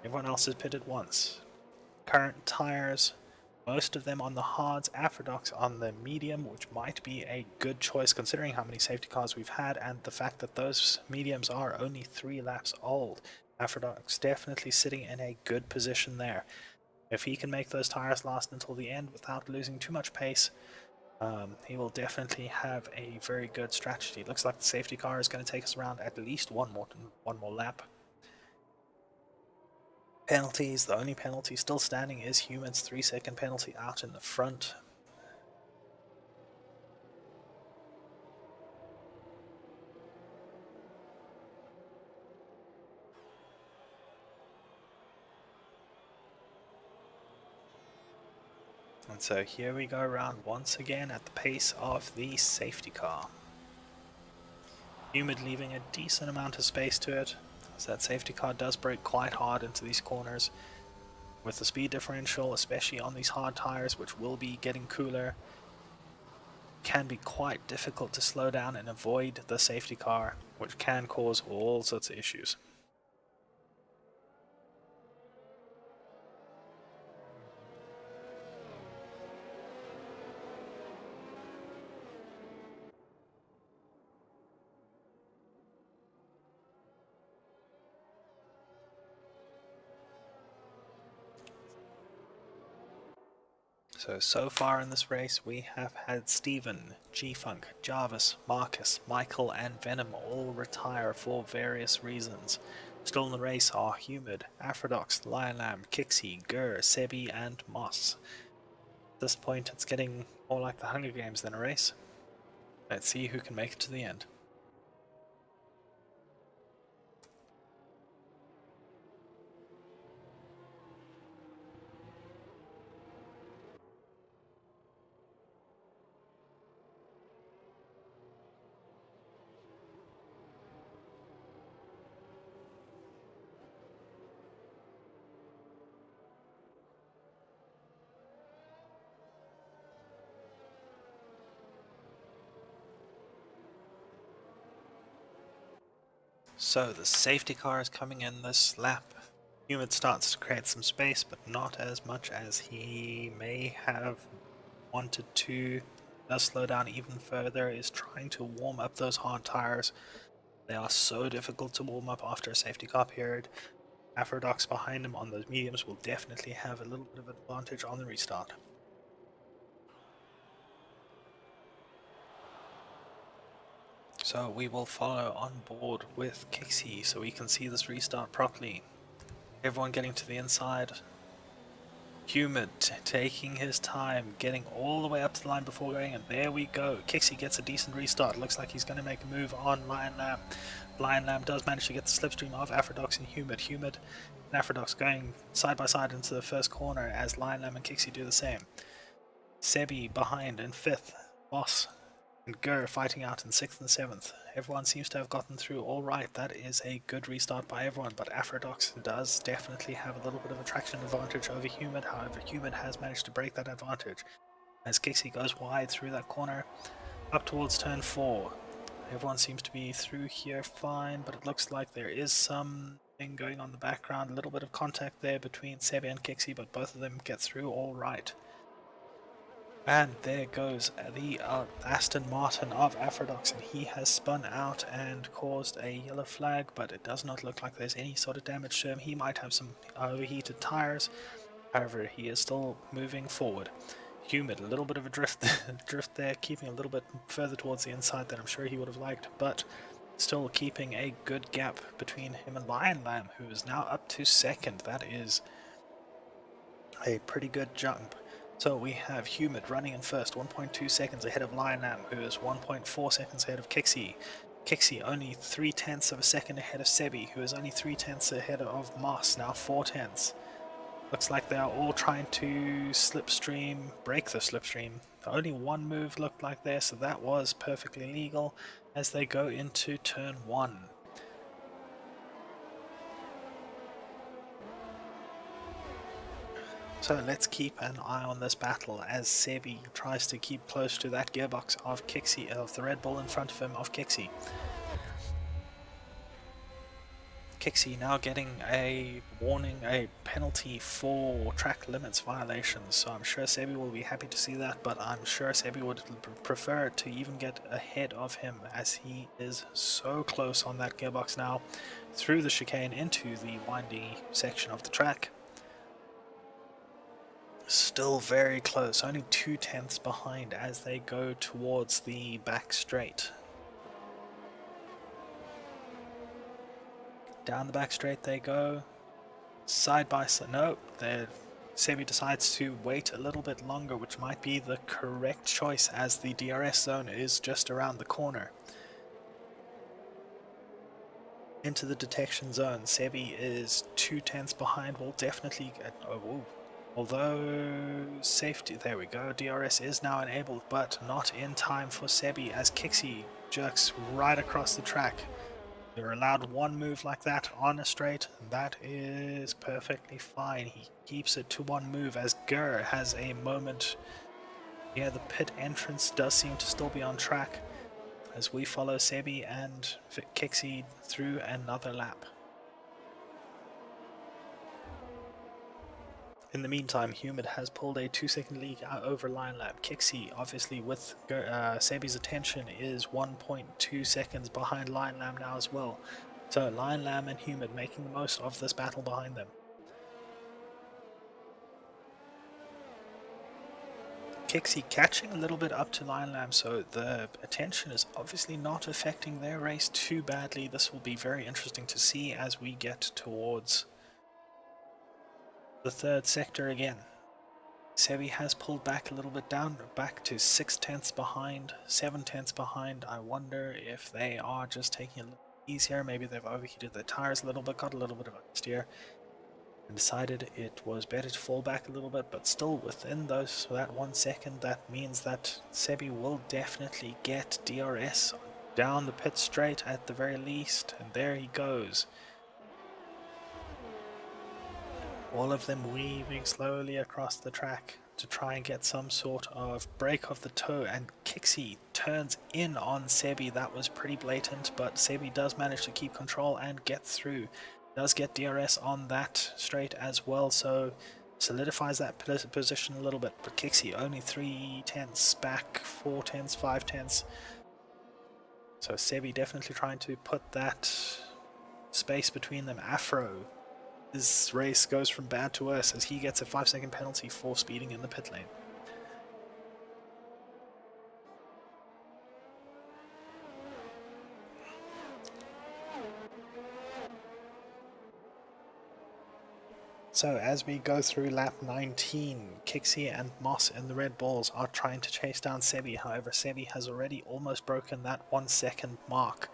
Everyone else has pitted once. Current tires, most of them on the hards, Afrodox on the medium, which might be a good choice considering how many safety cars we've had and the fact that those mediums are only 3 laps old. Afrodox definitely sitting in a good position there. If he can make those tires last until the end without losing too much pace, he will definitely have a very good strategy. Looks like the safety car is going to take us around at least one more lap. Penalties, the only penalty still standing is Human's 3-second penalty out in the front. And so here we go around once again at the pace of the safety car. Humid leaving a decent amount of space to it, as that safety car does brake quite hard into these corners. With the speed differential, especially on these hard tires, which will be getting cooler, can be quite difficult to slow down and avoid the safety car, which can cause all sorts of issues. So far in this race, we have had Steven, G-Funk, Jarvis, Marcus, Michael, and Venom all retire for various reasons. Still in the race are Humid, Afrodox, Lion Lamb, Kixie, Gurr, Sebi, and Moss. At this point, it's getting more like the Hunger Games than a race. Let's see who can make it to the end. So the safety car is coming in this lap. Humid starts to create some space, but not as much as he may have wanted to. Does slow down even further, is trying to warm up those hard tires. They are so difficult to warm up after a safety car period. Aphrodite behind him on those mediums will definitely have a little bit of advantage on the restart. So we will follow on board with Kixie so we can see this restart properly. Everyone getting to the inside. Humid taking his time, getting all the way up to the line before going, and there we go. Kixie gets a decent restart. Looks like he's going to make a move on Lion Lamb. Lion Lamb does manage to get the slipstream of Aphrodite and Humid. Humid and Aphrodite going side by side into the first corner as Lion Lamb and Kixie do the same. Sebi behind in 5th. Boss and Gur fighting out in 6th and 7th. Everyone seems to have gotten through all right. That is a good restart by everyone, but Aphrodite does definitely have a little bit of a traction advantage over Humid. However, Humid has managed to break that advantage as Kixie goes wide through that corner up towards turn 4. Everyone seems to be through here fine, but it looks like there is something going on in the background. A little bit of contact there between Sebi and Kixie, but both of them get through all right. And there goes the Aston Martin of Aphrodite, and he has spun out and caused a yellow flag, but it does not look like there's any sort of damage to him. He might have some overheated tires, however he is still moving forward. Humid, a little bit of a drift there, keeping a little bit further towards the inside than I'm sure he would have liked, but still keeping a good gap between him and Lion Lamb, who is now up to 2nd. That is a pretty good jump. So we have Humid running in first, 1.2 seconds ahead of Lion Lamb, who is 1.4 seconds ahead of Kixie. Kixie only 3/10 of a second ahead of Sebi, who is only 3/10 ahead of Moss, now 4/10. Looks like they are all trying to slipstream, break the slipstream. Only one move looked like there, so that was perfectly legal as they go into turn 1. So let's keep an eye on this battle as Sebi tries to keep close to that gearbox of Kixie, of the Red Bull in front of him of Kixie. Kixie now getting a warning, a penalty for track limits violations, so I'm sure Sebi will be happy to see that, but I'm sure Sebi would prefer to even get ahead of him as he is so close on that gearbox now through the chicane into the windy section of the track. Still very close, only 2/10 behind as they go towards the back straight. Down the back straight they go, side by side. No, Sebi decides to wait a little bit longer, which might be the correct choice as the DRS zone is just around the corner. Into the detection zone, Sebi is 2/10 behind, will definitely get, although safety, there we go, DRS is now enabled, but not in time for Sebi as Kixie jerks right across the track. You're allowed one move like that on a straight, that is perfectly fine. He keeps it to one move as Gur has a moment. Yeah, the pit entrance does seem to still be on track as we follow Sebi and Kixie through another lap. In the meantime, Humid has pulled a 2-second lead over Lion Lamb. Kixie, obviously with Sebi's attention, is 1.2 seconds behind Lion Lamb now as well. So Lion Lamb and Humid making the most of this battle behind them. Kixie catching a little bit up to Lion Lamb, so the attention is obviously not affecting their race too badly. This will be very interesting to see as we get towards the third sector again. Sebi has pulled back a little bit down, back to 6/10 behind, 7/10 behind. I wonder if they are just taking a little easier. Maybe they've overheated their tires a little bit, got a little bit of understeer, and decided it was better to fall back a little bit, but still within that 1 second. That means that Sebi will definitely get DRS down the pit straight at the very least, and there he goes. All of them weaving slowly across the track to try and get some sort of break of the toe, and Kixie turns in on Sebi. That was pretty blatant, but Sebi does manage to keep control and get through. Does get DRS on that straight as well, so solidifies that position a little bit. But Kixie only 3 tenths back, 4 tenths, 5 tenths. So Sebi definitely trying to put that space between them. Afro, his race goes from bad to worse as he gets a 5-second penalty for speeding in the pit lane. So as we go through lap 19, Kixie and Moss in the Red Balls are trying to chase down Sebi. However, Sebi has already almost broken that 1 second mark,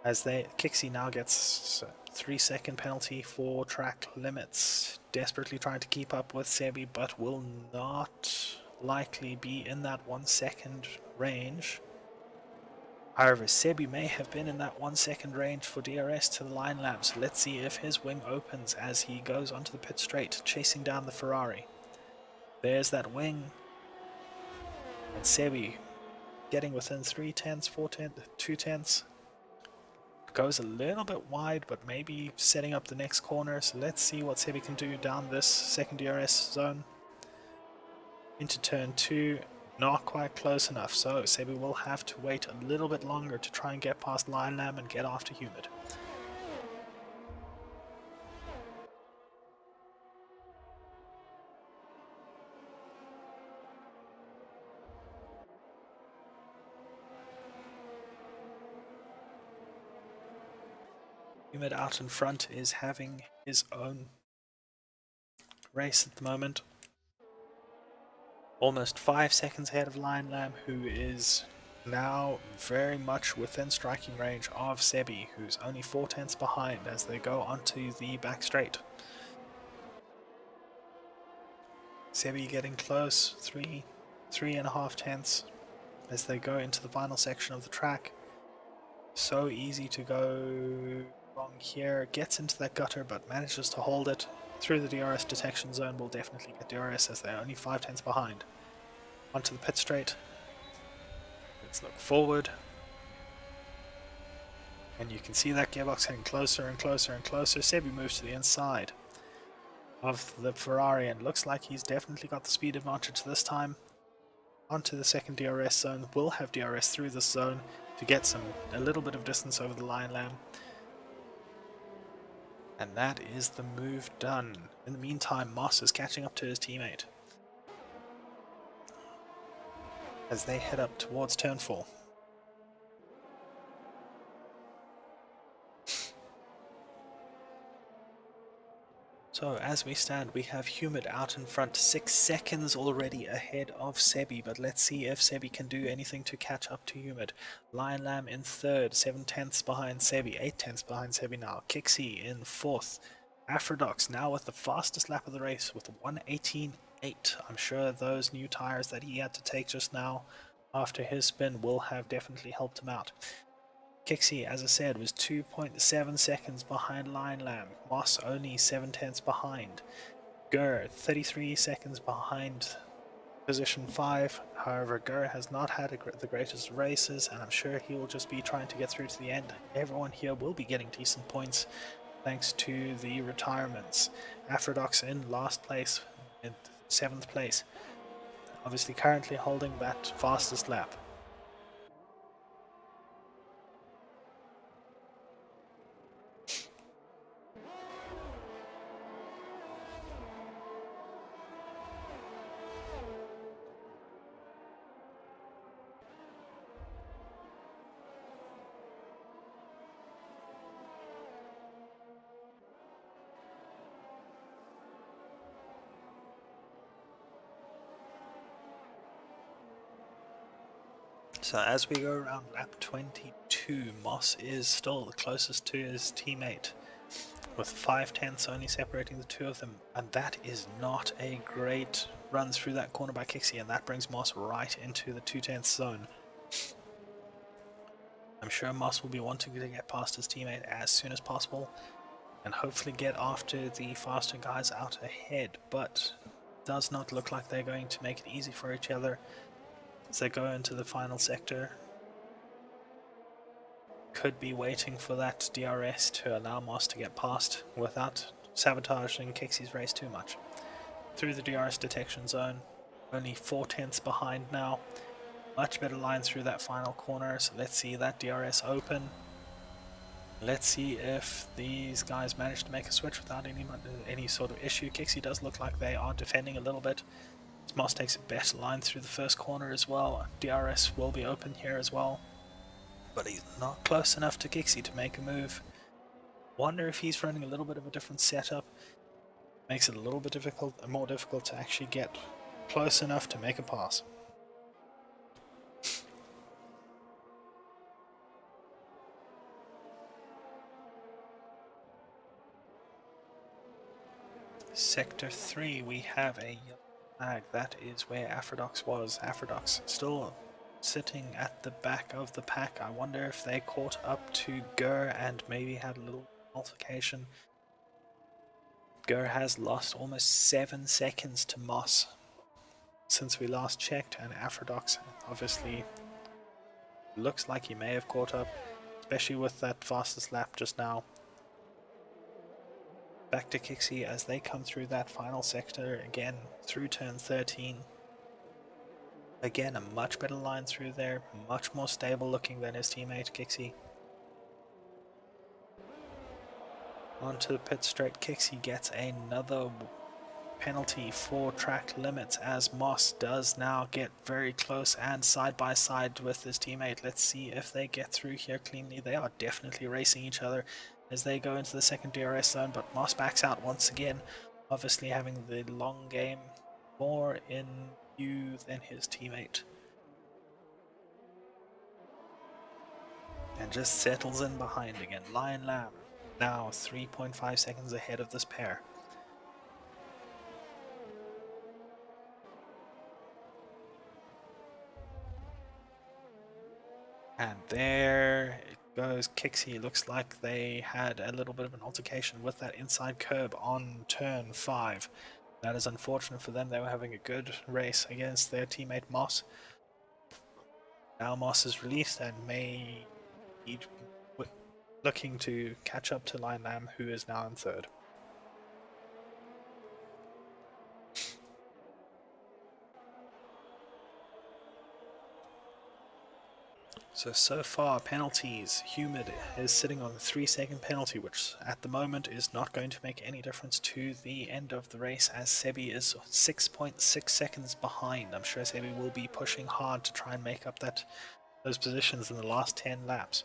as Kixie now gets a 3-second penalty for track limits. Desperately trying to keep up with Sebi, but will not likely be in that 1 second range. However, Sebi may have been in that 1 second range for DRS to the line lap, so let's see if his wing opens as he goes onto the pit straight, chasing down the Ferrari. There's that wing, and Sebi getting within 3 tenths, 4 tenths, 2 tenths. Goes a little bit wide, but maybe setting up the next corner, so let's see what Sebi can do down this second DRS zone. Into turn 2. Not quite close enough, so Sebi will have to wait a little bit longer to try and get past Lion Lamb and get after Humid. Humid out in front is having his own race at the moment. Almost 5 seconds ahead of Lion Lamb, who is now very much within striking range of Sebi, who's only 4 tenths behind as they go onto the back straight. Sebi getting close, 3.5 tenths as they go into the final section of the track. So easy to go wrong here, gets into that gutter but manages to hold it through the DRS detection zone. Will definitely get DRS as they're only 5 tenths behind. Onto the pit straight. Let's look forward. And you can see that gearbox getting closer and closer and closer. Sebi moves to the inside of the Ferrari and looks like he's definitely got the speed advantage this time. Onto the second DRS zone. Will have DRS through this zone to get a little bit of distance over the Lion Lamb. And that is the move done. In the meantime, Moss is catching up to his teammate as they head up towards turn 4. So as we stand, we have Humid out in front, 6 seconds already ahead of Sebi, but let's see if Sebi can do anything to catch up to Humid. Lion Lamb in third, 7 tenths behind Sebi, 8 tenths behind Sebi now. Kixie in fourth. Afrodox now with the fastest lap of the race with 1:18.8. I'm sure those new tires that he had to take just now after his spin will have definitely helped him out. Kixie, as I said, was 2.7 seconds behind Lion Lamb. Moss only 7 tenths behind. Gur 33 seconds behind position 5. However, Gur has not had the greatest races, and I'm sure he will just be trying to get through to the end. Everyone here will be getting decent points thanks to the retirements. Afrodox in last place, in 7th place. Obviously currently holding that fastest lap. So as we go around lap 22, Moss is still the closest to his teammate, with 5 tenths only separating the two of them, and that is not a great run through that corner by Kixie, and that brings Moss right into the 2 tenths zone. I'm sure Moss will be wanting to get past his teammate as soon as possible, and hopefully get after the faster guys out ahead, but does not look like they're going to make it easy for each other as they go into the final sector. could be waiting for that DRS to allow Moss to get past without sabotaging Kixie's race too much. Through the DRS detection zone, only 4/10 behind now. Much better line through that final corner, so let's see that DRS open. Let's see if these guys manage to make a switch without any sort of issue. Kixie does look like they are defending a little bit. Moss takes a better line through the first corner as well. DRS will be open here as well, but he's not close enough to Kixie to make a move. Wonder if he's running a little bit of a different setup. Makes it a little bit more difficult to actually get close enough to make a pass. Sector 3, we have a yellow flag. That is where Aphrodux was. Aphrodux still sitting at the back of the pack. I wonder if they caught up to Gur and maybe had a little altercation. Gur has lost almost 7 seconds to Moss since we last checked, and Aphrodux obviously looks like he may have caught up, especially with that fastest lap just now. Back to Kixie as they come through that final sector again through turn 13. Again, a much better line through there, much more stable looking than his teammate Kixie. Onto the pit straight, Kixie gets another penalty for track limits as Moss does now get very close and side by side with his teammate. Let's see if they get through here cleanly. They are definitely racing each other as they go into the second DRS zone, but Moss backs out once again, obviously having the long game more in view than his teammate. And just settles in behind again. Lion Lamb now 3.5 seconds ahead of this pair. And there it goes, Kixie. Looks like they had a little bit of an altercation with that inside curb on turn 5. That is unfortunate for them. They were having a good race against their teammate Moss. Now Moss is released and may be looking to catch up to Lion Lamb, who is now in third. So far, penalties. Humid is sitting on the 3-second penalty, which at the moment is not going to make any difference to the end of the race, as Sebi is 6.6 seconds behind. I'm sure Sebi will be pushing hard to try and make up those positions in the last 10 laps.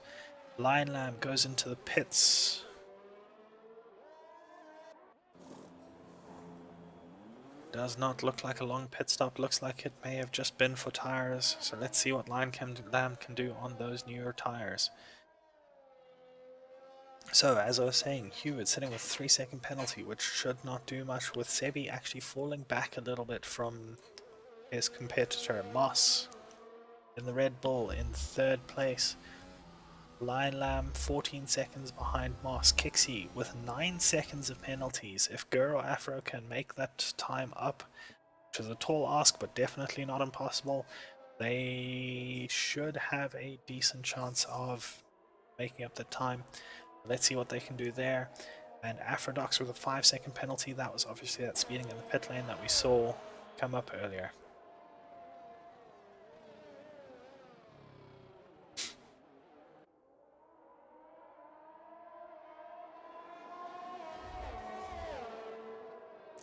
Lion Lamb goes into the pits. Does not look like a long pit stop, looks like it may have just been for tires, so let's see what Lion Lamb can do on those newer tires. So, as I was saying, Hewitt sitting with a 3-second penalty, which should not do much, with Sebi actually falling back a little bit from his competitor Moss in the Red Bull in third place. Lion Lamb 14 seconds behind Moss. Kixie with 9 seconds of penalties. If Gur or Afro can make that time up, which is a tall ask but definitely not impossible, they should have a decent chance of making up the time. Let's see what they can do there. And Aphrodux with a 5-second penalty. That was obviously that speeding in the pit lane that we saw come up earlier.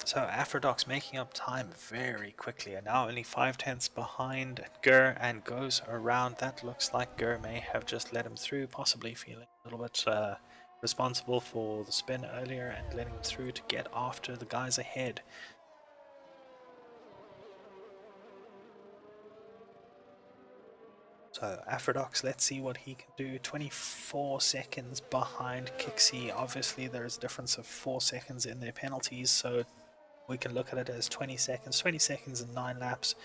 So Aphrodux making up time very quickly, and now only 5/10 behind Gur, and goes around. That looks like Gur may have just let him through, possibly feeling a little bit responsible for the spin earlier and letting him through to get after the guys ahead. So Aphrodux, let's see what he can do. 24 seconds behind Kixie. Obviously there is a difference of 4 seconds in their penalties, so we can look at it as 20 seconds. 20 seconds in 9 laps.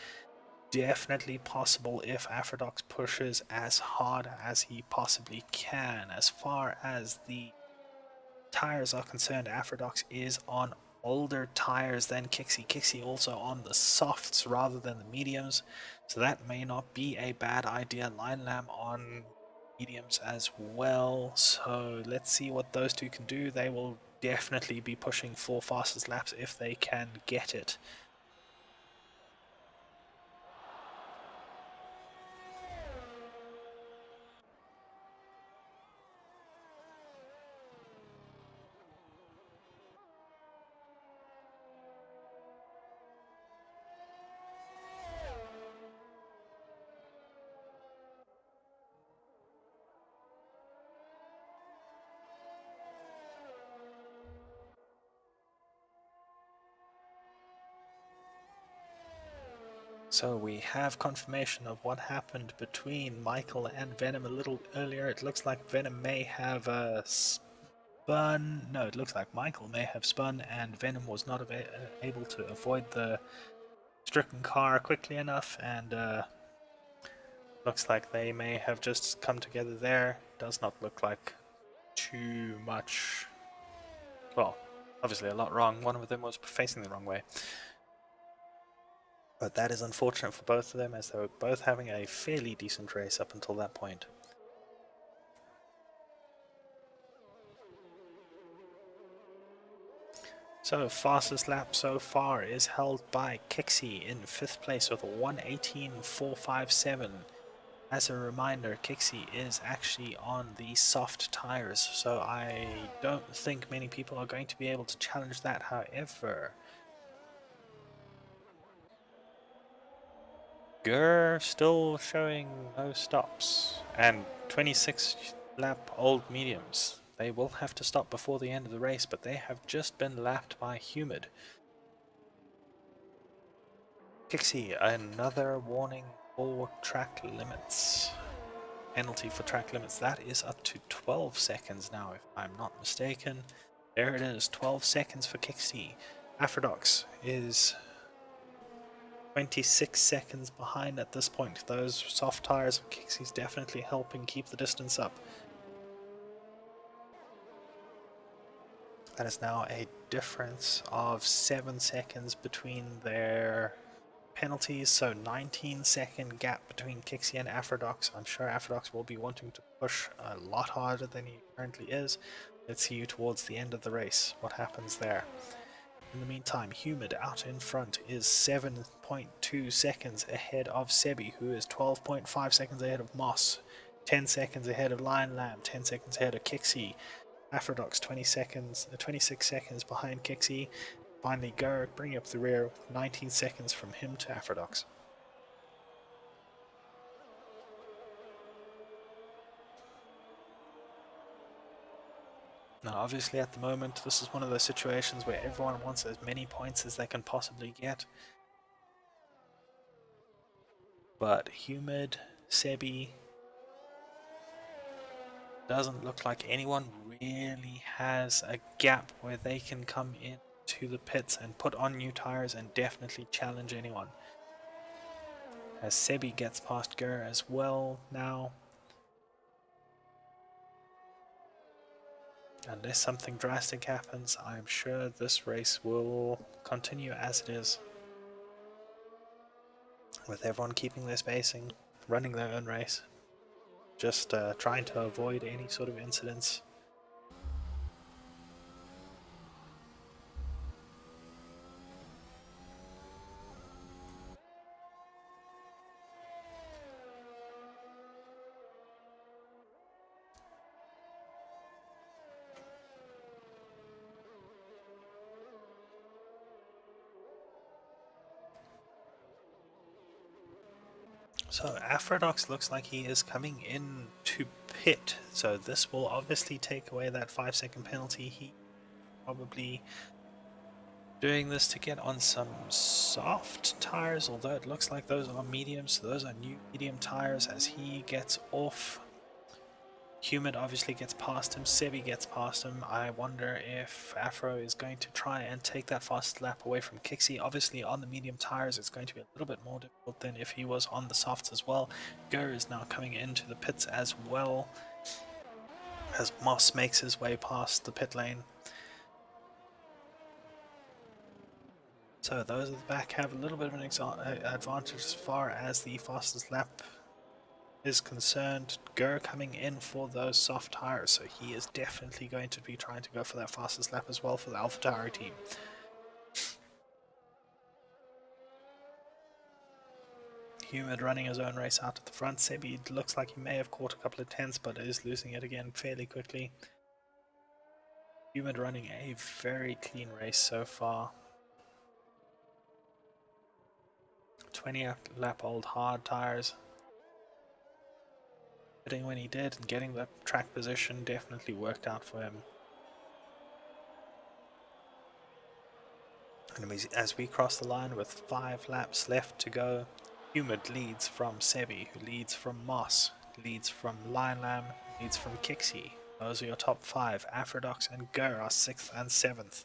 Definitely possible if Aphrodux pushes as hard as he possibly can. As far as the tires are concerned, Aphrodux is on older tires than Kixie. Kixie also on the softs rather than the mediums, so that may not be a bad idea. Lion Lamb on mediums as well. So let's see what those two can do. They will definitely be pushing for fastest laps if they can get it. So we have confirmation of what happened between Michael and Venom a little earlier. It looks like Venom may have spun. No, it looks like Michael may have spun and Venom was not able to avoid the stricken car quickly enough, and looks like they may have just come together there. Does not look like too much. Well, obviously a lot wrong. One of them was facing the wrong way. But that is unfortunate for both of them, as they were both having a fairly decent race up until that point. So, fastest lap so far is held by Kixie in 5th place with a 1:18.457. As a reminder, Kixie is actually on the soft tires, so I don't think many people are going to be able to challenge that. However, Gurr still showing no stops, and 26 lap old mediums. They will have to stop before the end of the race, but they have just been lapped by Humid. Kixie, another warning for track limits. Penalty for track limits, that is up to 12 seconds now, if I'm not mistaken. There it is, 12 seconds for Kixie. Afrodox is 26 seconds behind at this point. Those soft tires of Kixie's definitely helping keep the distance up. That is now a difference of 7 seconds between their penalties, so 19-second gap between Kixie and Afrodox. I'm sure Afrodox will be wanting to push a lot harder than he currently is. Let's see you towards the end of the race, what happens there. In the meantime, Humid out in front is 7.2 seconds ahead of Sebi, who is 12.5 seconds ahead of Moss, 10 seconds ahead of Lion Lamb, 10 seconds ahead of Kixie. Afrodox 26 seconds behind Kixie. Finally, Garrick bringing up the rear, 19 seconds from him to Afrodox. Now, obviously, at the moment, this is one of those situations where everyone wants as many points as they can possibly get. But Humid, Sebi, doesn't look like anyone really has a gap where they can come in to the pits and put on new tires and definitely challenge anyone. As Sebi gets past Gur as well now. Unless something drastic happens, I'm sure this race will continue as it is. With everyone keeping their spacing, running their own race. Just trying to avoid any sort of incidents. So Afrodox looks like he is coming in to pit, so this will obviously take away that 5-second penalty. He probably doing this to get on some soft tires, although it looks like those are mediums, so those are new medium tires as he gets off. Humid obviously gets past him, Sebi gets past him. I wonder if Afro is going to try and take that fast lap away from Kixie. Obviously on the medium tires it's going to be a little bit more difficult than if he was on the softs as well. Gur is now coming into the pits as well as Moss makes his way past the pit lane. So those at the back have a little bit of an advantage as far as the fastest lap is concerned, Gur coming in for those soft tires, so he is definitely going to be trying to go for that fastest lap as well for the AlphaTauri team. Humid running his own race out at the front. Sebi looks like he may have caught a couple of tenths, but is losing it again fairly quickly. Humid running a very clean race so far. 20 lap old hard tires. Hitting when he did and getting the track position definitely worked out for him. And as we cross the line with 5 laps left to go, Humid leads from Sebi, who leads from Moss, leads from Linelam, leads from Kixie. Those are your top 5. Aphrodox and Gur are 6th and 7th.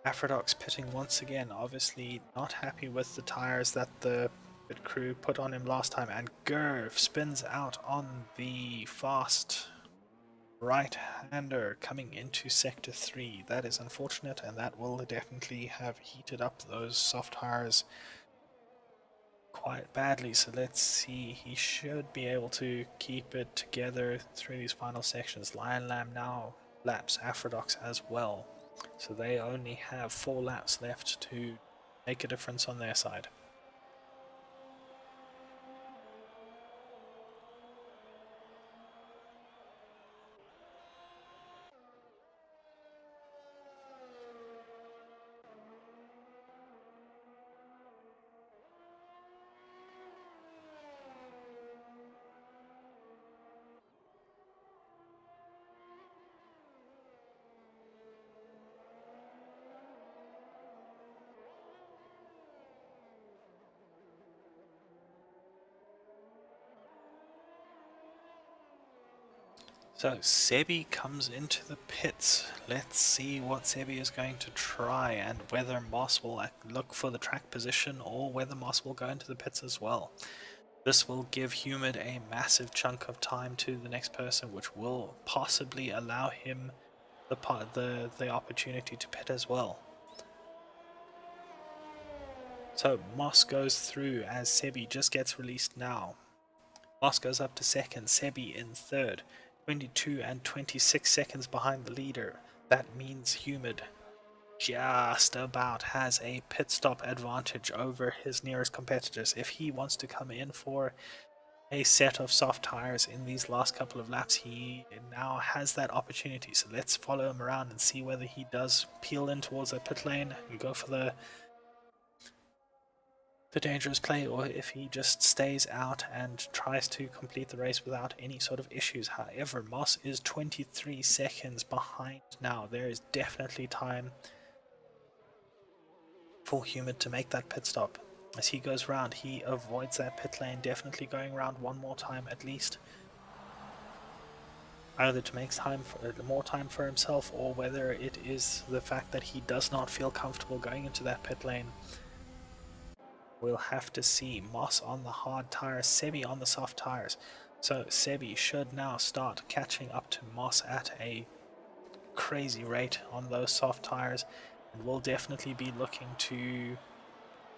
Aphrodox pitting once again, obviously not happy with the tires that the pit crew put on him last time, and Gur spins out on the fast right-hander coming into sector 3. That is unfortunate, and that will definitely have heated up those soft tires quite badly. So let's see, he should be able to keep it together through these final sections. Lion Lamb now laps Aphrodox as well, so they only have 4 laps left to make a difference on their side. So Sebi comes into the pits. Let's see what Sebi is going to try, and whether Moss will look for the track position or whether Moss will go into the pits as well. This will give Humid a massive chunk of time to the next person, which will possibly allow him the opportunity to pit as well. So Moss goes through as Sebi just gets released now. Moss goes up to second, Sebi in third. 22 and 26 seconds behind the leader. That means Humid just about has a pit stop advantage over his nearest competitors. If he wants to come in for a set of soft tires in these last couple of laps, he now has that opportunity. So let's follow him around and see whether he does peel in towards the pit lane and go for the dangerous play, or if he just stays out and tries to complete the race without any sort of issues. However, Moss is 23 seconds behind now. There is definitely time for Humid to make that pit stop. As he goes round, he avoids that pit lane, definitely going around one more time at least. Either to make more time for himself, or whether it is the fact that he does not feel comfortable going into that pit lane. We'll have to see. Moss on the hard tires, Sebi on the soft tires. So Sebi should now start catching up to Moss at a crazy rate on those soft tires, and will definitely be looking to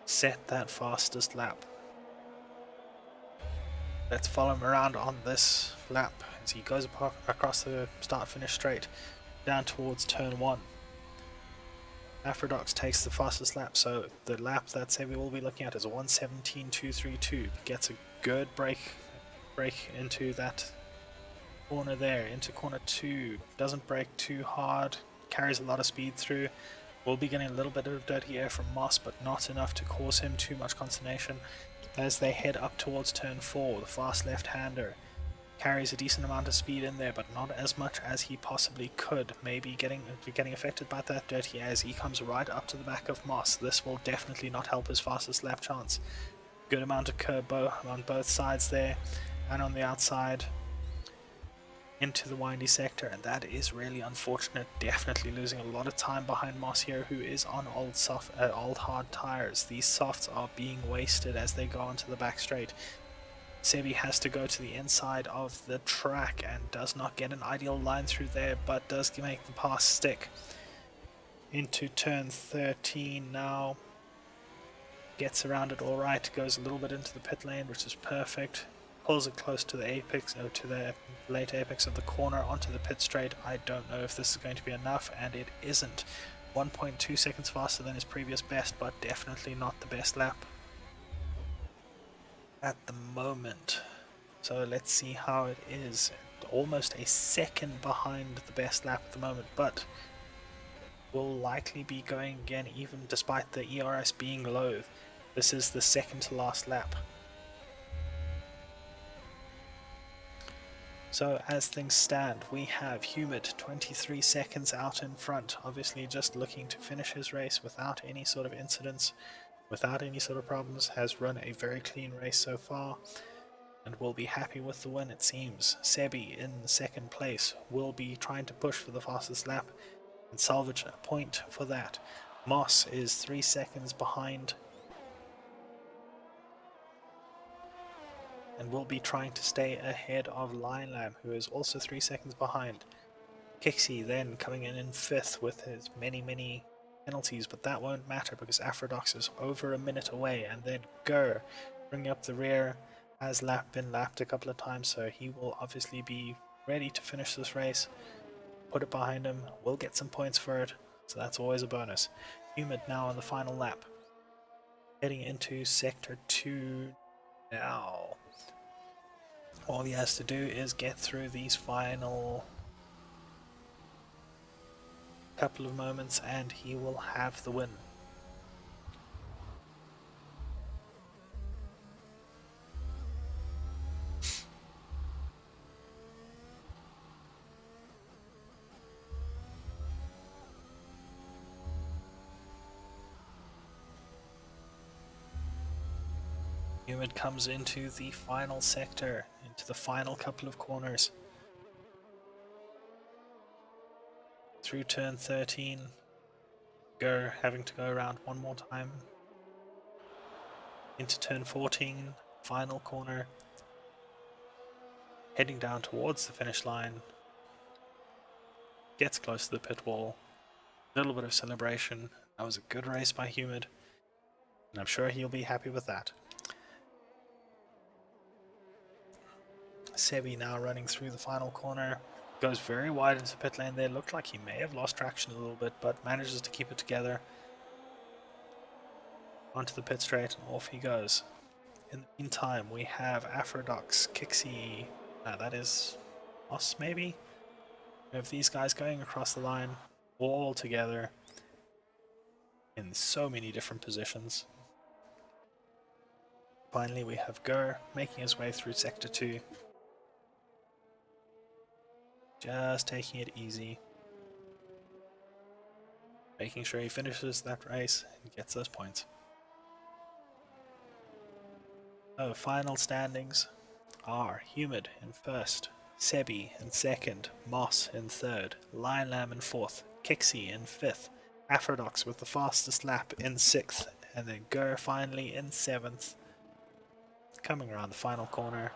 set that fastest lap. Let's follow him around on this lap as he goes across the start-finish straight down towards turn 1. Aphrodox takes the fastest lap, so the lap that Sebi will be looking at is a 1:17.232. Gets a good break into that corner there, into corner 2. Doesn't brake too hard, carries a lot of speed through. Will be getting a little bit of dirty air from Moss, but not enough to cause him too much consternation. As they head up towards turn 4, the fast left-hander carries a decent amount of speed in there, but not as much as he possibly could. Maybe getting affected by that dirty air as he comes right up to the back of Moss. This will definitely not help his fastest lap chance. Good amount of curb on both sides there, and on the outside into the windy sector, and that is really unfortunate. Definitely losing a lot of time behind Moss here, who is on old hard tires. These softs are being wasted as they go onto the back straight. Sebi has to go to the inside of the track and does not get an ideal line through there, but does make the pass stick. Into turn 13 now. Gets around it all right, goes a little bit into the pit lane, which is perfect. Pulls it close to the apex, to the late apex of the corner onto the pit straight. I don't know if this is going to be enough, and it isn't. 1.2 seconds faster than his previous best, but definitely not the best lap at the moment. So let's see how it is. Almost a second behind the best lap at the moment, but will likely be going again even despite the ERS being low. This is the second to last lap. So as things stand, we have Humid 23 seconds out in front, obviously just looking to finish his race without any sort of incidents, without any sort of problems, has run a very clean race so far, and will be happy with the win it seems. Sebi in second place will be trying to push for the fastest lap and salvage a point for that. Moss is 3 seconds behind and will be trying to stay ahead of Lion Lamb, who is also 3 seconds behind. Kixie then coming in fifth with his many penalties, but that won't matter because Aphrodite is over a minute away, and then Gur bringing up the rear, has been lapped a couple of times, so he will obviously be ready to finish this race. Put it behind him, will get some points for it, so that's always a bonus. Humid now on the final lap, heading into sector 2 now. All he has to do is get through these final couple of moments and he will have the win. Humid comes into the final sector, into the final couple of corners. Through turn 13, Gur having to go around one more time. Into turn 14, final corner. Heading down towards the finish line. Gets close to the pit wall. A little bit of celebration. That was a good race by Humid, and I'm sure he'll be happy with that. Sebi now running through the final corner. Goes very wide into the pit lane there. Looked like he may have lost traction a little bit, but manages to keep it together. Onto the pit straight, and off he goes. In the meantime, we have Aphrodite, Kixie, that is us maybe? We have these guys going across the line, all together, in so many different positions. Finally, we have Gur making his way through Sector 2. Just taking it easy. Making sure he finishes that race and gets those points. So, final standings are Humid in first, Sebi in second, Moss in third, Lion Lamb in fourth, Kixie in fifth, Aphrodite with the fastest lap in sixth, and then Gur finally in seventh. Coming around the final corner.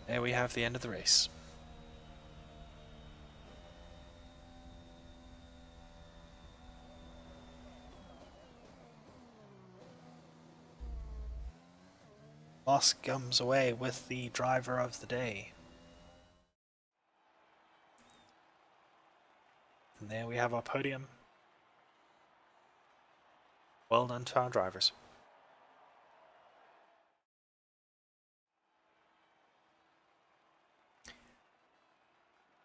There we have the end of the race. Moss comes away with the driver of the day. And there we have our podium. Well done to our drivers.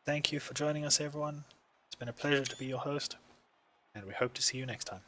Thank you for joining us, everyone. It's been a pleasure to be your host, and we hope to see you next time.